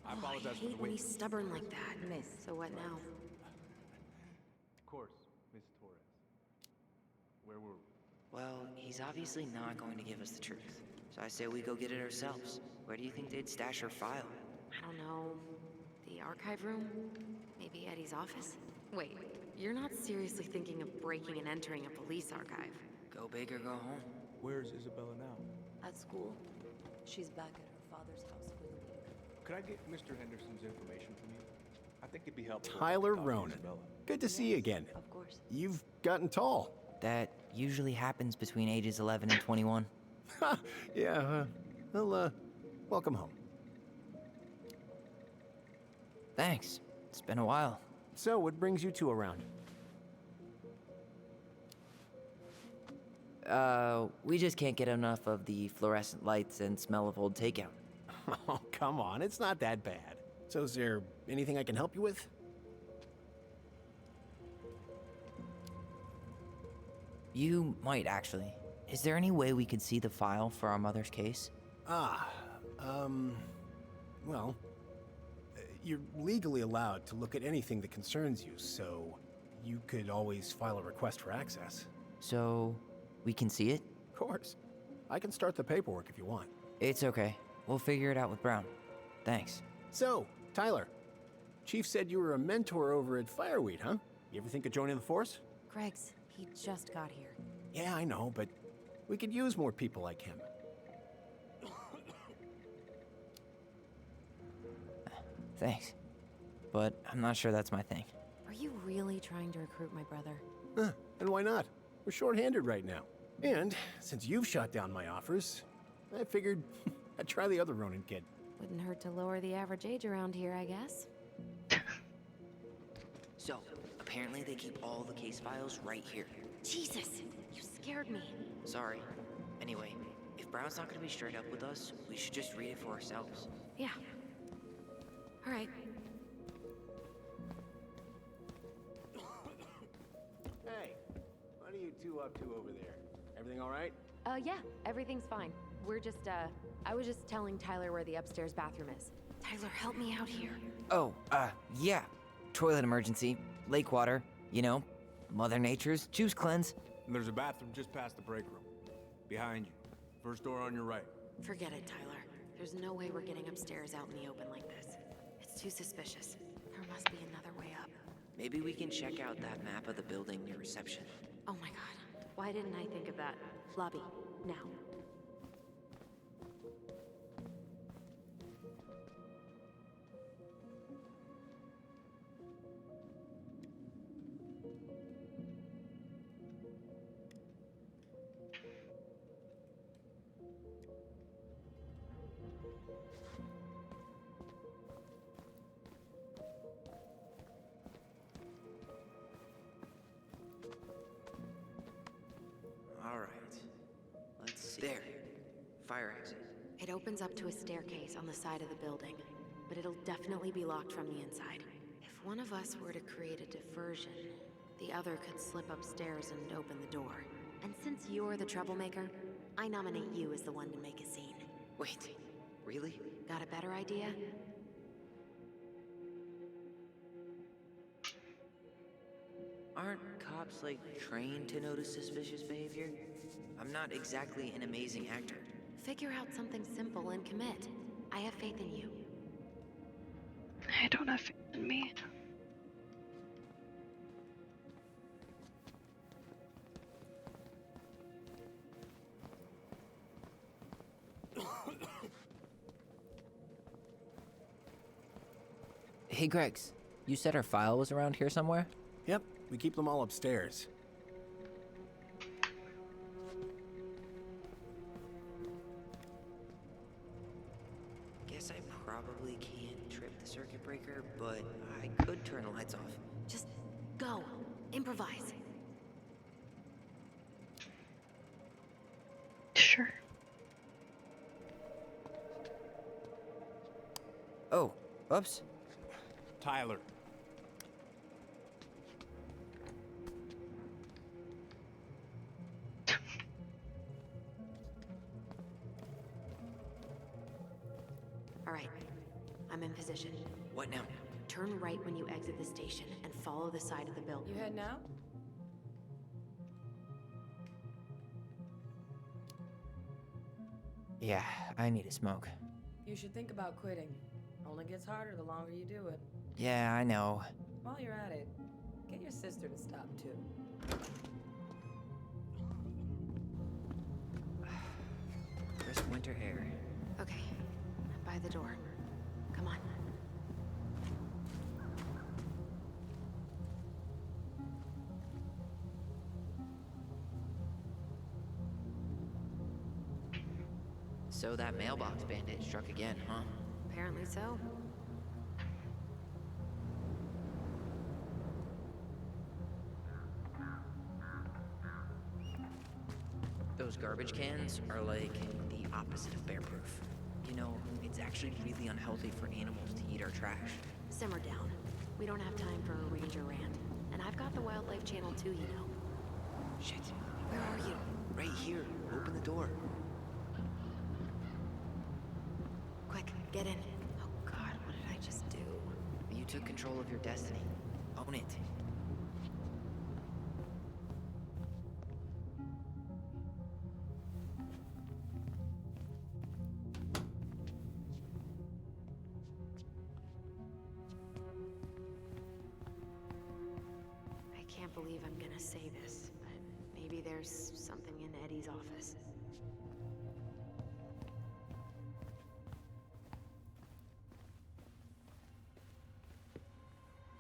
I apologize for the when wait. he's stubborn like that. Miss. So what now? Of course, Miss Torres. Where were we? Well, he's obviously not going to give us the truth. So I say we go get it ourselves. Where do you think they'd stash her file? I don't know. The archive room? Maybe Eddie's office? Wait, you're not seriously thinking of breaking and entering a police archive? Go big or go home. Where's Isabella now? At school, she's back at her father's house for the week. Could I get Mr. Henderson's information from you? I think it'd be helpful. Tyler to talk to Ronan. Isabella. Good to see you again. Of course. You've gotten tall. That usually happens between ages 11 and 21. Yeah, well, welcome home. Thanks. It's been a while. So, what brings you two around? We just can't get enough of the fluorescent lights and smell of old takeout. Oh, come on, it's not that bad. So is there anything I can help you with? You might, actually. Is there any way we could see the file for our mother's case? Well, you're legally allowed to look at anything that concerns you, so you could always file a request for access. So, we can see it? Of course. I can start the paperwork if you want. It's okay. We'll figure it out with Brown. Thanks. So, Tyler, Chief said you were a mentor over at Fireweed, huh? You ever think of joining the force? Greg's, he just got here. Yeah, I know, but we could use more people like him. Thanks. But I'm not sure that's my thing. Are you really trying to recruit my brother? Huh, and why not? We're short-handed right now. And since you've shot down my offers, I figured I'd try the other Ronin kid. Wouldn't hurt to lower the average age around here, I guess. So, apparently they keep all the case files right here. Jesus, you scared me. Sorry. Anyway, if Brown's not gonna be straight up with us, we should just read it for ourselves. Yeah. All right. Hey, what are you two up to over there? Everything all right? Yeah, everything's fine. We're just, I was just telling Tyler where the upstairs bathroom is. Tyler, help me out here. Oh, yeah. Toilet emergency, lake water, you know, Mother Nature's juice cleanse. And there's a bathroom just past the break room. Behind you. First door on your right. Forget it, Tyler. There's no way we're getting upstairs out in the open like this. It's too suspicious. There must be another way up. Maybe we can check out that map of the building near reception. Oh my god. Why didn't I think of that? Lobby, now. All right. Let's see. There. Fire exit. It opens up to a staircase on the side of the building, but it'll definitely be locked from the inside. If one of us were to create a diversion, the other could slip upstairs and open the door. And since you're the troublemaker, I nominate you as the one to make a scene. Wait, really? Got a better idea? Aren't cops, like, trained to notice suspicious behavior? I'm not exactly an amazing actor. Figure out something simple and commit. I have faith in you. I don't have faith in me. Hey, Gregs. You said our file was around here somewhere? Yep, we keep them all upstairs. Guess I probably can't trip the circuit breaker, but I could turn the lights off. Just go. Improvise. Sure. Oh, oops. Tyler. All right. I'm in position. What now? Turn right when you exit the station and follow the side of the building. You head now? Yeah, I need a smoke. You should think about quitting. Only gets harder the longer you do it. Yeah, I know. While you're at it, get your sister to stop too. Crisp winter air. Okay. By the door. Come on. So that mailbox bandit struck again, huh? Apparently so. Those garbage cans are like the opposite of bear-proof. You know, it's actually really unhealthy for animals to eat our trash. Simmer down. We don't have time for a ranger rant. And I've got the Wildlife Channel too, you know. Shit. Where are you? Right here. Open the door. Quick, get in. Oh God, what did I just do? You took control of your destiny. Own it. I can't believe I'm gonna say this, but maybe there's something in Eddie's office.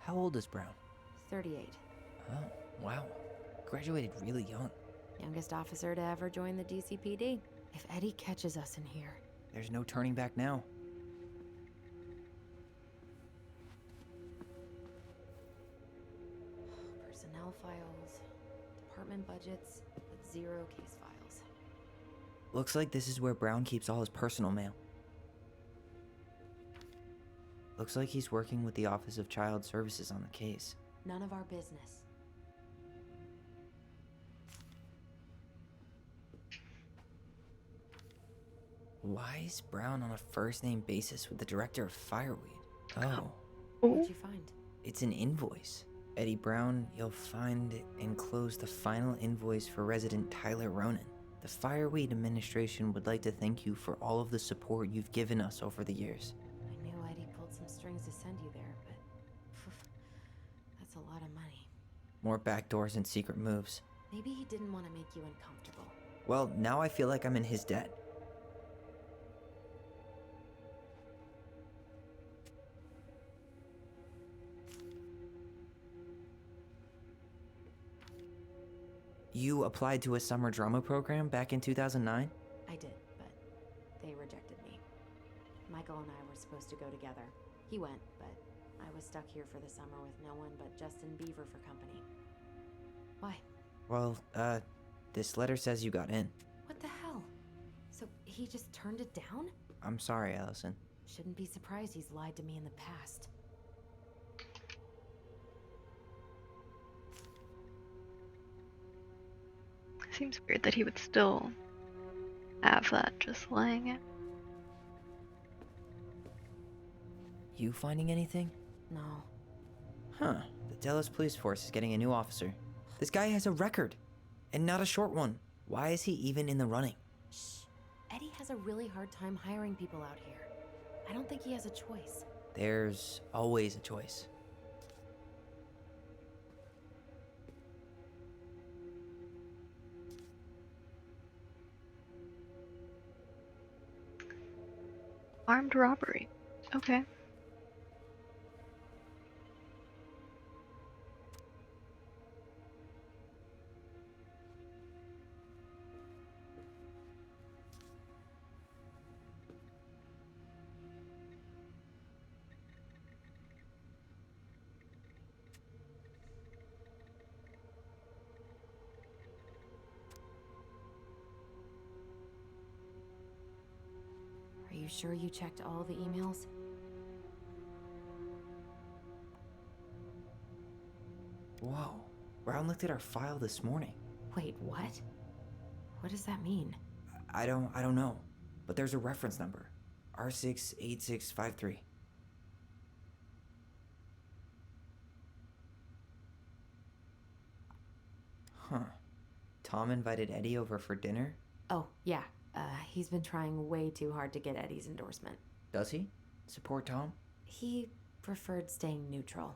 How old is Brown? 38. Oh, wow. Graduated really young. Youngest officer to ever join the DCPD. If Eddie catches us in here... There's no turning back now. Personnel files, department budgets, but 0 case files. Looks like this is where Brown keeps all his personal mail. Looks like he's working with the Office of Child Services on the case. None of our business. Why is Brown on a first-name basis with the director of Fireweed? Oh. What'd you find? It's an invoice. Eddie Brown, you'll find enclosed the final invoice for resident Tyler Ronan. The Fireweed administration would like to thank you for all of the support you've given us over the years. I knew Eddie pulled some strings to send you there, but... that's a lot of money. More backdoors and secret moves. Maybe he didn't want to make you uncomfortable. Well, now I feel like I'm in his debt. You applied to a summer drama program back in 2009? I did, but they rejected me. Michael and I were supposed to go together. He went, but I was stuck here for the summer with no one but Justin Beaver for company. Why? Well, this letter says you got in. What the hell? So he just turned it down? I'm sorry, Allison. Shouldn't be surprised he's lied to me in the past. Seems weird that he would still have that just laying it. You finding anything? No. Huh. The Dallas Police Force is getting a new officer. This guy has a record, and not a short one. Why is he even in the running? Shh. Eddie has a really hard time hiring people out here. I don't think he has a choice. There's always a choice. Armed robbery. Okay. Are you sure you checked all the emails? Whoa. Brown looked at our file this morning. Wait, what? What does that mean? I don't know. But there's a reference number. R68653. Huh. Tom invited Eddie over for dinner? Oh, yeah. He's been trying way too hard to get Eddie's endorsement. Does he? Support Tom? He preferred staying neutral.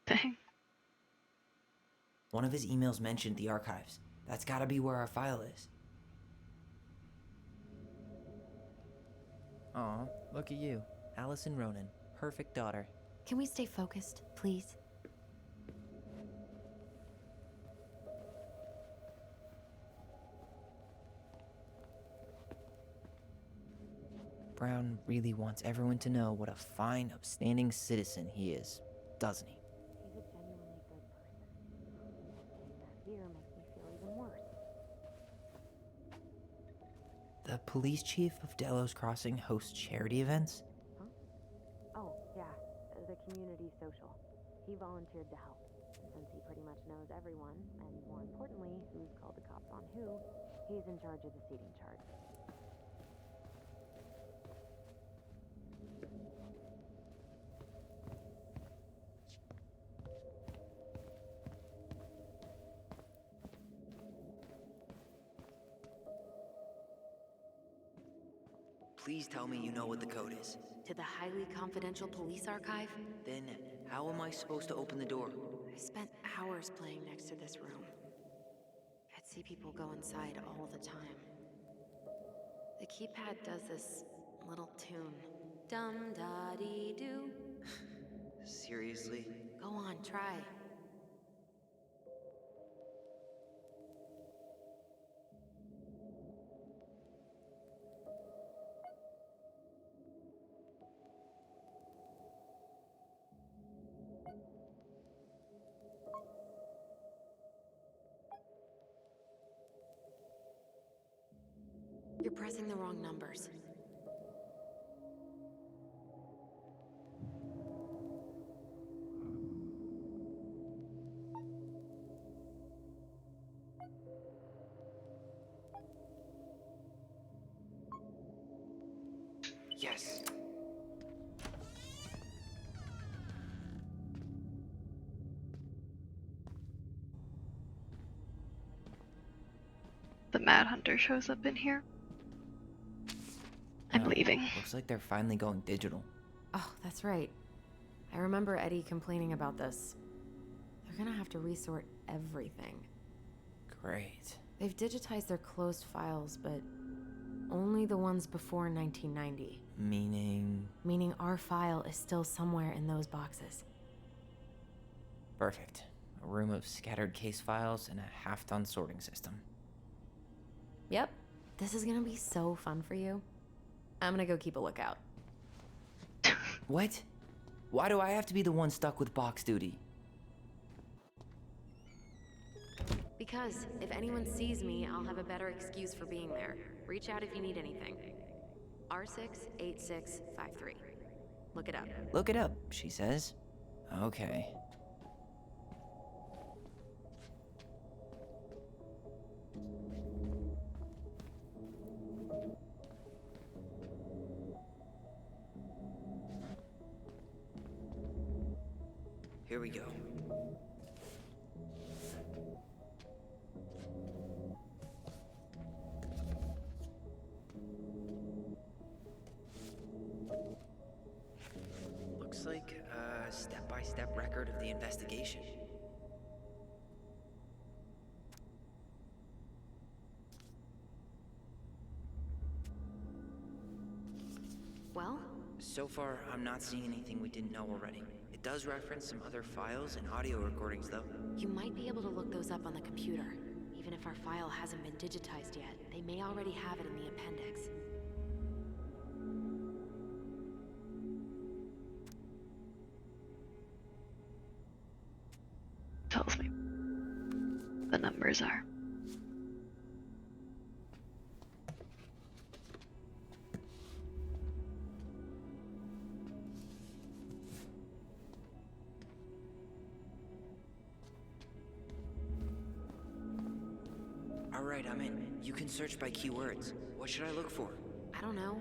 Dang. One of his emails mentioned the archives. That's gotta be where our file is. Aw, look at you. Allison Ronan. Perfect daughter. Can we stay focused, please? Brown really wants everyone to know what a fine, upstanding citizen he is, doesn't he? He's a genuinely good person. Saying that here makes me feel even worse. The police chief of Delos Crossing hosts charity events? Huh? Oh, yeah, the community social. He volunteered to help. And since he pretty much knows everyone, and more importantly, who's called the cops on who, he's in charge of the seating chart. Please tell me you know what the code is. To the highly confidential police archive? Then, how am I supposed to open the door? I spent hours playing next to this room. I'd see people go inside all the time. The keypad does this little tune. Dum-da-dee-doo. Seriously? Go on, try. You're pressing the wrong numbers. Yes. The Mad Hunter shows up in here. I'm leaving. Looks like they're finally going digital. Oh, that's right. I remember Eddie complaining about this. They're gonna have to resort everything. Great. They've digitized their closed files, but only the ones before 1990. Meaning? Meaning our file is still somewhere in those boxes. Perfect. A room of scattered case files and a half-done sorting system. Yep. This is gonna be so fun for you. I'm gonna go keep a lookout. What? Why do I have to be the one stuck with box duty? Because if anyone sees me, I'll have a better excuse for being there. Reach out if you need anything. R68653. Look it up. Look it up, she says. Okay. Here we go. Looks like a step-by-step record of the investigation. Well? So far, I'm not seeing anything we didn't know already. It does reference some other files and audio recordings, though. You might be able to look those up on the computer. Even if our file hasn't been digitized yet, they may already have it in the appendix. Tells me the numbers are. Alright, I'm in. You can search by keywords. What should I look for? I don't know.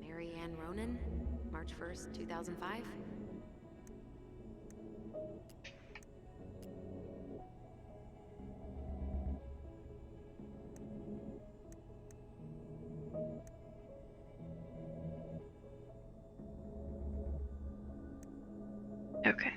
Mary Ann Ronan? March 1st, 2005? Okay.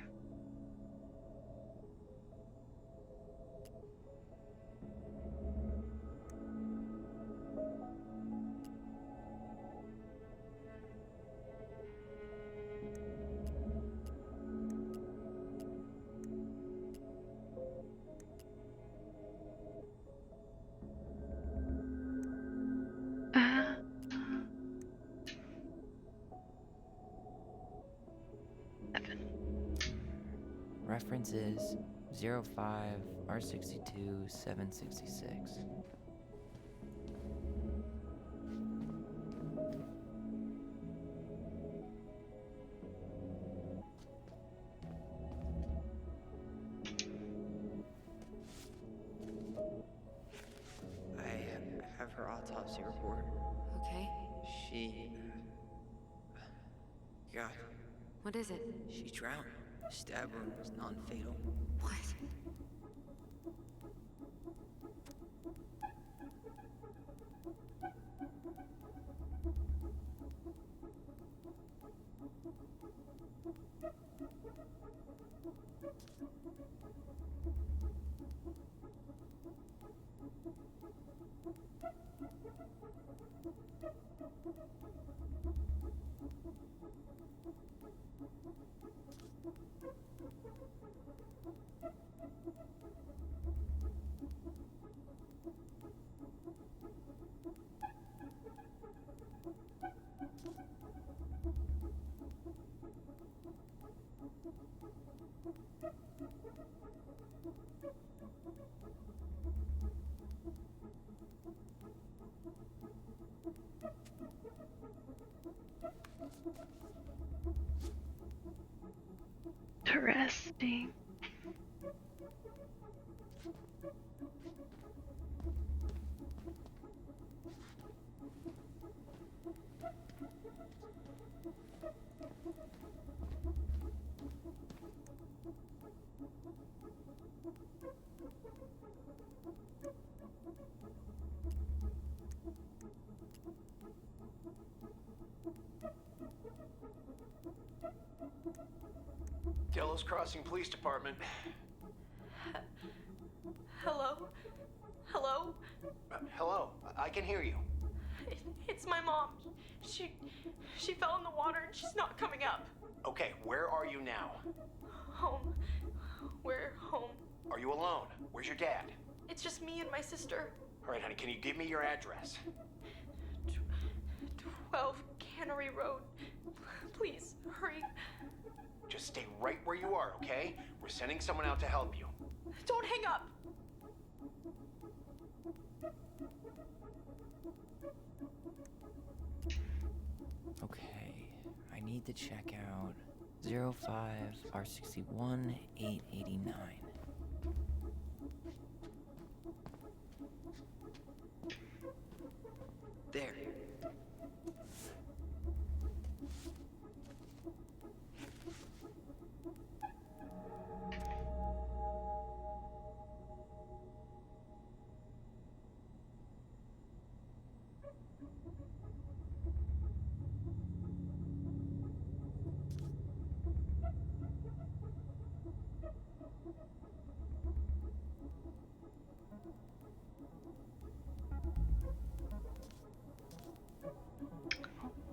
Reference is 05R62-766. I have her autopsy report. Okay. She... God, What is it? she drowned. Stab wound was non-fatal. What? Interesting. Delos Crossing Police Department. Hello? Hello? Hello, I can hear you. It's my mom. She fell in the water and she's not coming up. Okay, where are you now? Home. We're home. Are you alone? Where's your dad? It's just me and my sister. All right, honey, can you give me your address? 12 Cannery Road. Please, hurry. Just stay right where you are, okay? We're sending someone out to help you. Don't hang up. Okay, I need to check out 05R61-889. There.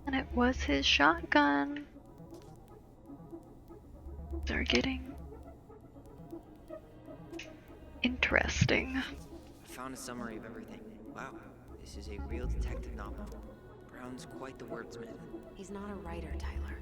And it was his shotgun. They're getting interesting. I found a summary of everything. Wow, this is a real detective novel. Brown's quite the wordsmith. He's not a writer, Tyler.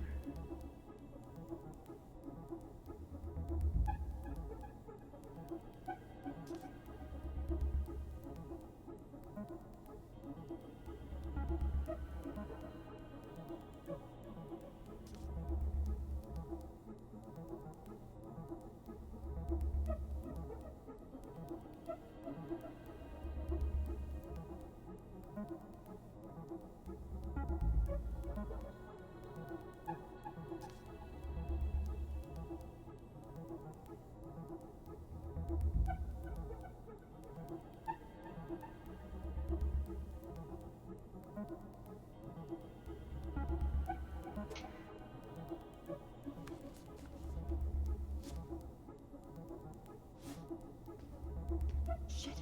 Shit.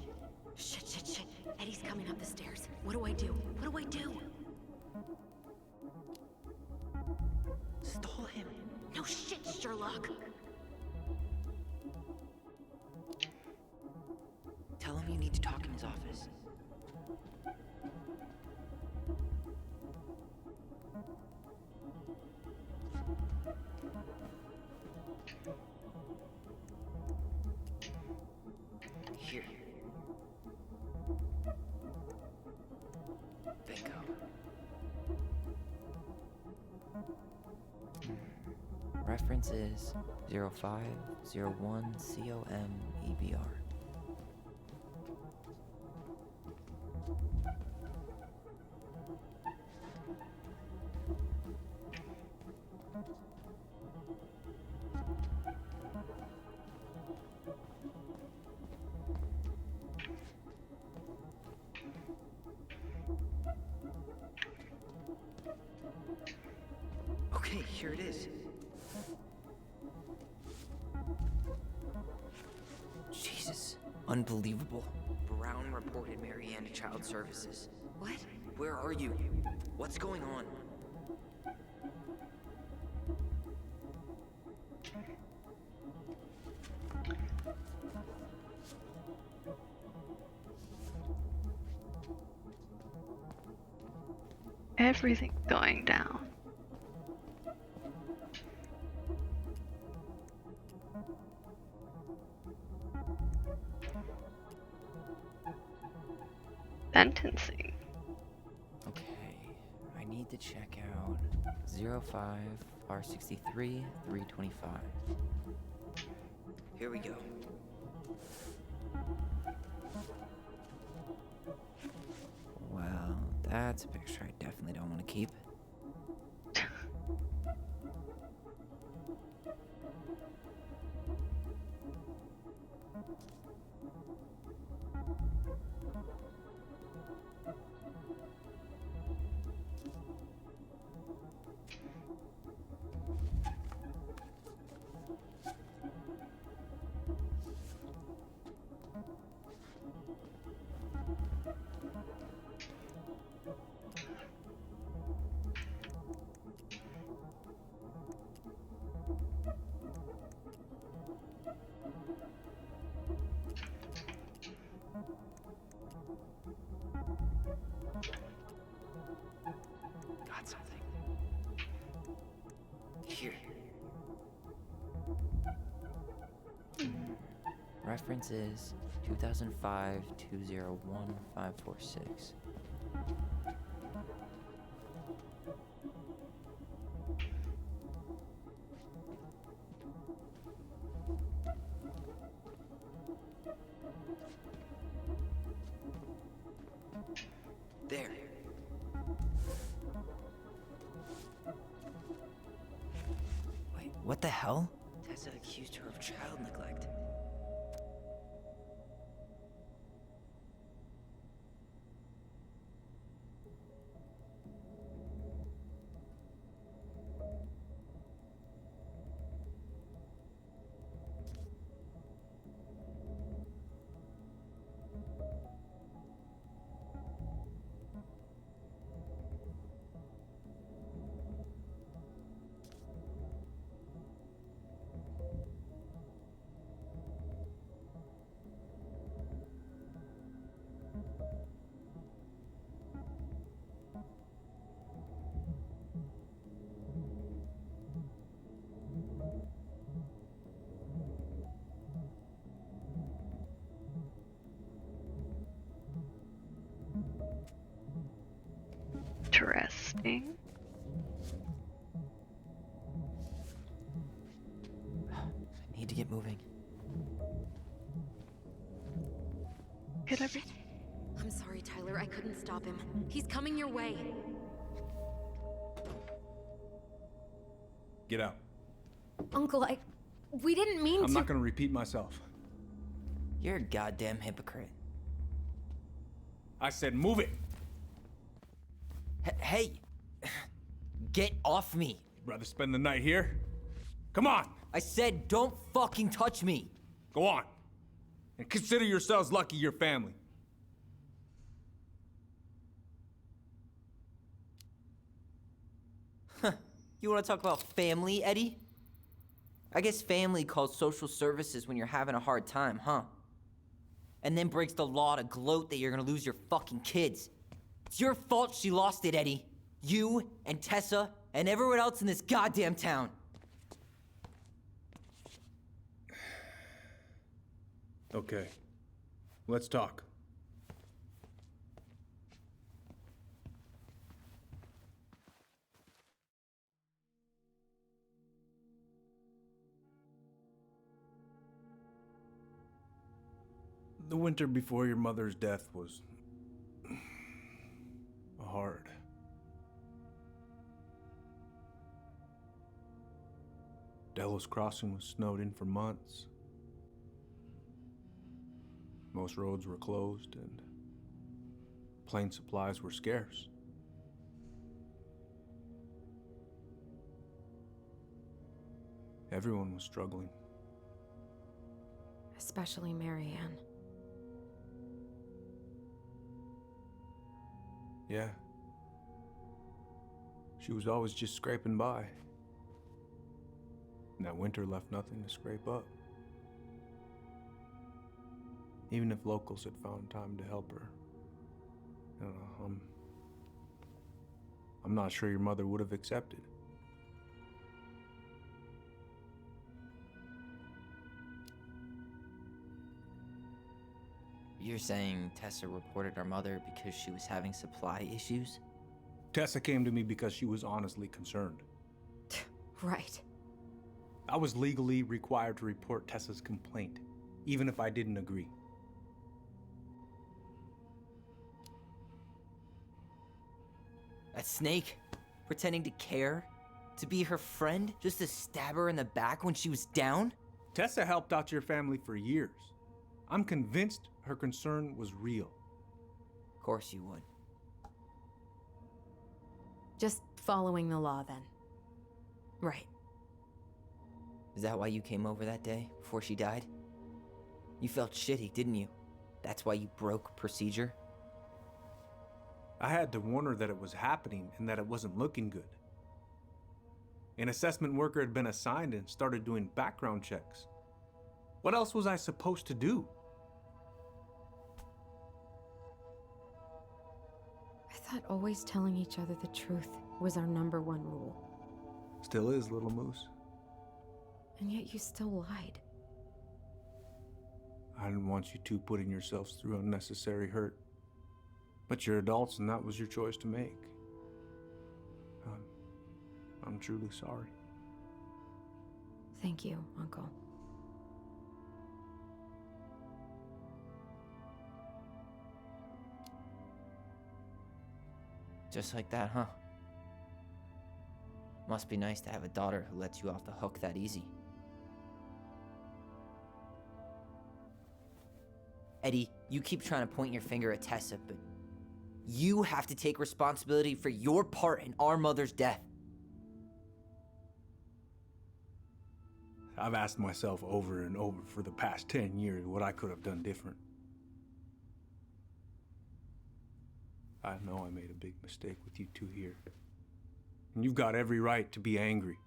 Eddie's coming up the stairs. What do I do? What do I do? Stall him. No shit, Sherlock. Tell him you need to talk in his office. Reference is 0501COMEBR. Okay, here it is. Jesus, unbelievable. Brown reported Marianne to Child Services. What? Where are you? What's going on? Everything going down. Sentencing. Okay, I need to check out 05R63 325. Here we go. Well, that's a picture I definitely don't want to keep. Got something. Here. Reference is 2005-201-546. There. Wait, what the hell? Tessa accused her of child neglect. Interesting. I need to get moving. Get every. I'm sorry, Tyler. I couldn't stop him. He's coming your way. Get out. Uncle, we didn't mean to. I'm not gonna repeat myself. You're a goddamn hypocrite. I said move it. Hey! Get off me! You'd rather spend the night here? Come on! I said don't fucking touch me! Go on. And consider yourselves lucky you're family. Huh. You wanna talk about family, Eddie? I guess family calls social services when you're having a hard time, huh? And then breaks the law to gloat that you're gonna lose your fucking kids. It's your fault she lost it, Eddie. You and Tessa and everyone else in this goddamn town. Okay. Let's talk. The winter before your mother's death was hard. Delos Crossing was snowed in for months. Most roads were closed and plane supplies were scarce. Everyone was struggling. Especially Marianne. Yeah. She was always just scraping by. And that winter left nothing to scrape up. Even if locals had found time to help her. I don't know, I'm not sure your mother would have accepted. You're saying Tessa reported our mother because she was having supply issues? Tessa came to me because she was honestly concerned. Right. I was legally required to report Tessa's complaint, even if I didn't agree. That snake? Pretending to care? To be her friend? Just to stab her in the back when she was down? Tessa helped out your family for years. I'm convinced her concern was real. Of course you would. Just following the law then. Right. Is that why you came over that day, before she died? You felt shitty, didn't you? That's why you broke procedure? I had to warn her that it was happening and that it wasn't looking good. An assessment worker had been assigned and started doing background checks. What else was I supposed to do? I thought always telling each other the truth was our #1 rule. Still is, little moose. And yet you still lied. I didn't want you two putting yourselves through unnecessary hurt. But you're adults and that was your choice to make. I'm truly sorry. Thank you, Uncle. Just like that, huh? Must be nice to have a daughter who lets you off the hook that easy. Eddie, you keep trying to point your finger at Tessa, but you have to take responsibility for your part in our mother's death. I've asked myself over and over for the past 10 years what I could have done different. I know I made a big mistake with you two here. And you've got every right to be angry.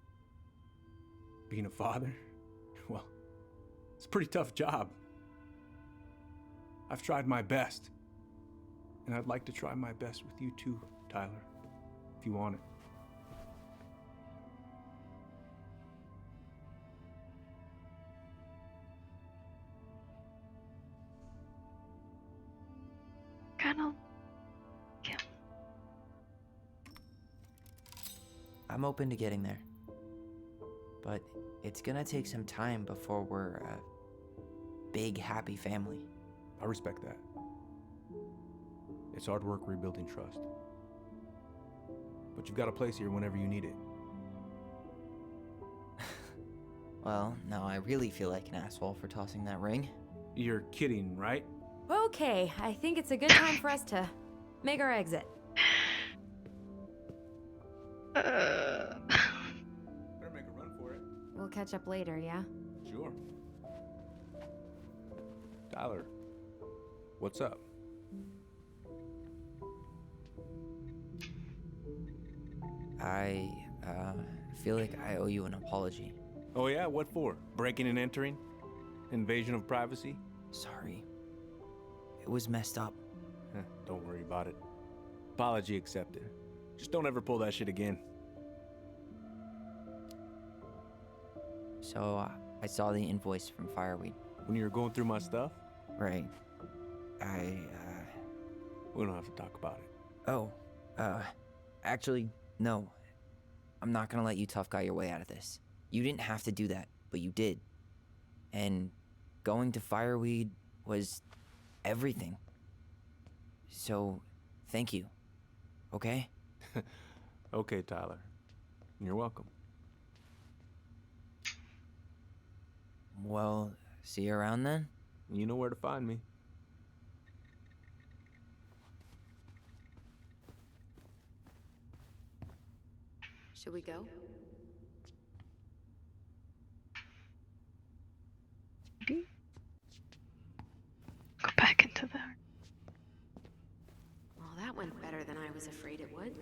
Being a father, well, it's a pretty tough job. I've tried my best. And I'd like to try my best with you too, Tyler, if you want it. Yeah. I'm open to getting there. But it's gonna take some time before we're a big, happy family. I respect that. It's hard work rebuilding trust. But you've got a place here whenever you need it. Well, now I really feel like an asshole for tossing that ring. You're kidding, right? Okay, I think it's a good time for us to make our exit. Better make a run for it. We'll catch up later, yeah? Sure. Tyler, what's up? I feel like I owe you an apology. Oh yeah, what for? Breaking and entering? Invasion of privacy? Sorry. It was messed up. Don't worry about it. Apology accepted. Just don't ever pull that shit again. So, I saw the invoice from Fireweed. When you were going through my stuff? Right. We don't have to talk about it. Oh, actually, no. I'm not gonna let you tough guy your way out of this. You didn't have to do that, but you did. And going to Fireweed was everything. So, thank you. Okay? Okay, Tyler. You're welcome. Well, see you around then? You know where to find me. Should we go? Maybe. Go back into there. Well, that went better than I was afraid it would.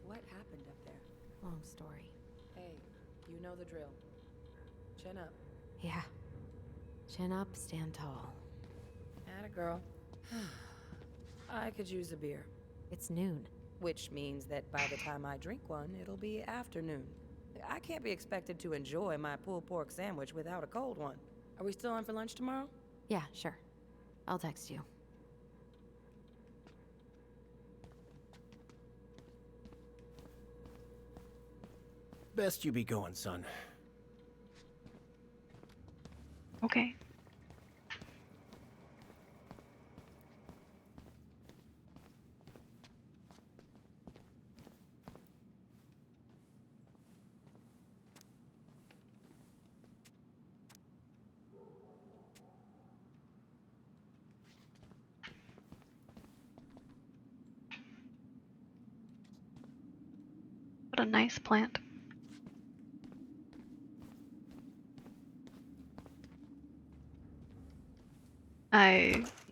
What happened up there? Long story. Hey, you know the drill. Chin up. Yeah. Chin up, stand tall. Atta girl. I could use a beer. It's noon. Which means that by the time I drink one, it'll be afternoon. I can't be expected to enjoy my pulled pork sandwich without a cold one. Are we still on for lunch tomorrow? Yeah, sure. I'll text you. Best you be going, son. Okay. What a nice plant.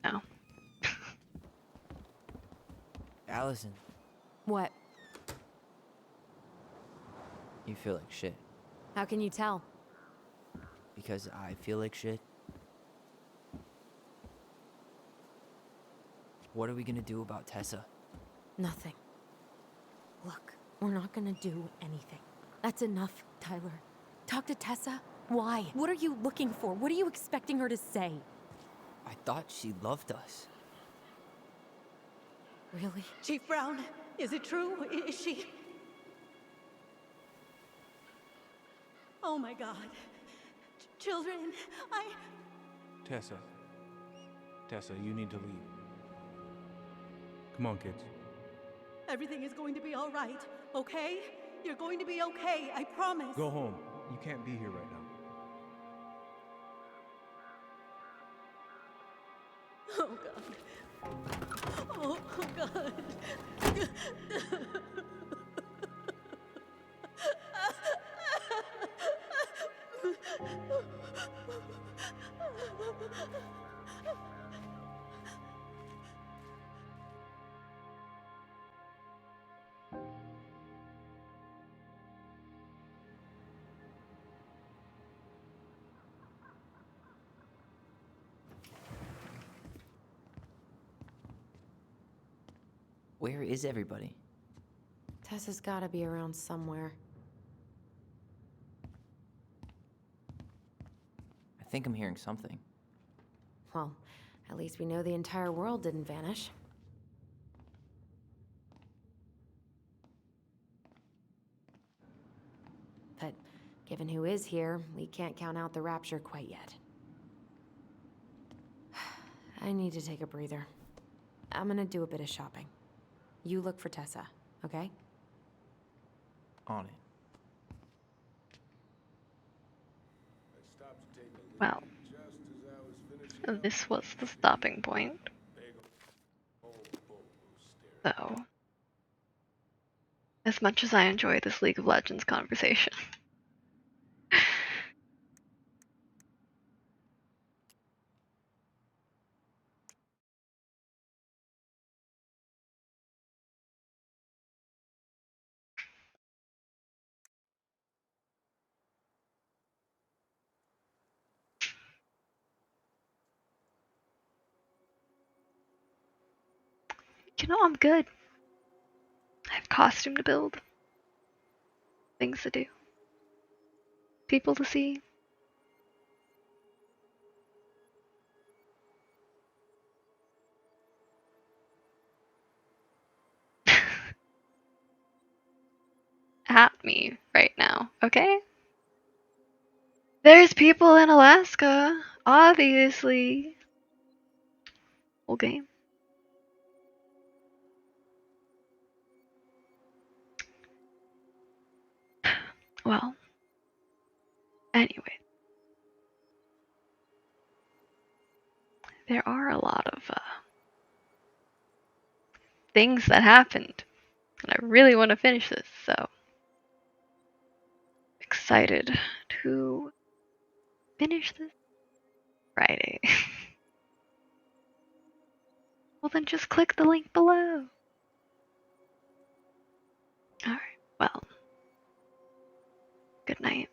No. Allison, What? you feel like shit. How can you tell? Because I feel like shit. What are we gonna do about Tessa? Nothing. Look, we're not gonna do anything. That's enough, Tyler. Talk to Tessa? Why? What are you looking for? What are you expecting her to say? I thought she loved us. Really? Chief Brown, is it true? Is she... Oh my God. Children, Tessa. Tessa, you need to leave. Come on, kids. Everything is going to be all right, okay? You're going to be okay, I promise. Go home. You can't be here right now. Oh God. Oh God. Where is everybody? Tessa's gotta be around somewhere. I think I'm hearing something. Well, at least we know the entire world didn't vanish. But given who is here, we can't count out the rapture quite yet. I need to take a breather. I'm gonna do a bit of shopping. You look for Tessa, okay? On it. Well, this was the stopping point. So, as much as I enjoy this League of Legends conversation, I'm good. I have costume to build, things to do, people to see. at me right now, okay? There's people in Alaska, obviously. Whole game. Well, anyway. There are a lot of things that happened, and I really want to finish this, so excited to finish this Friday. Well, then just click the link below. Alright, well, good night.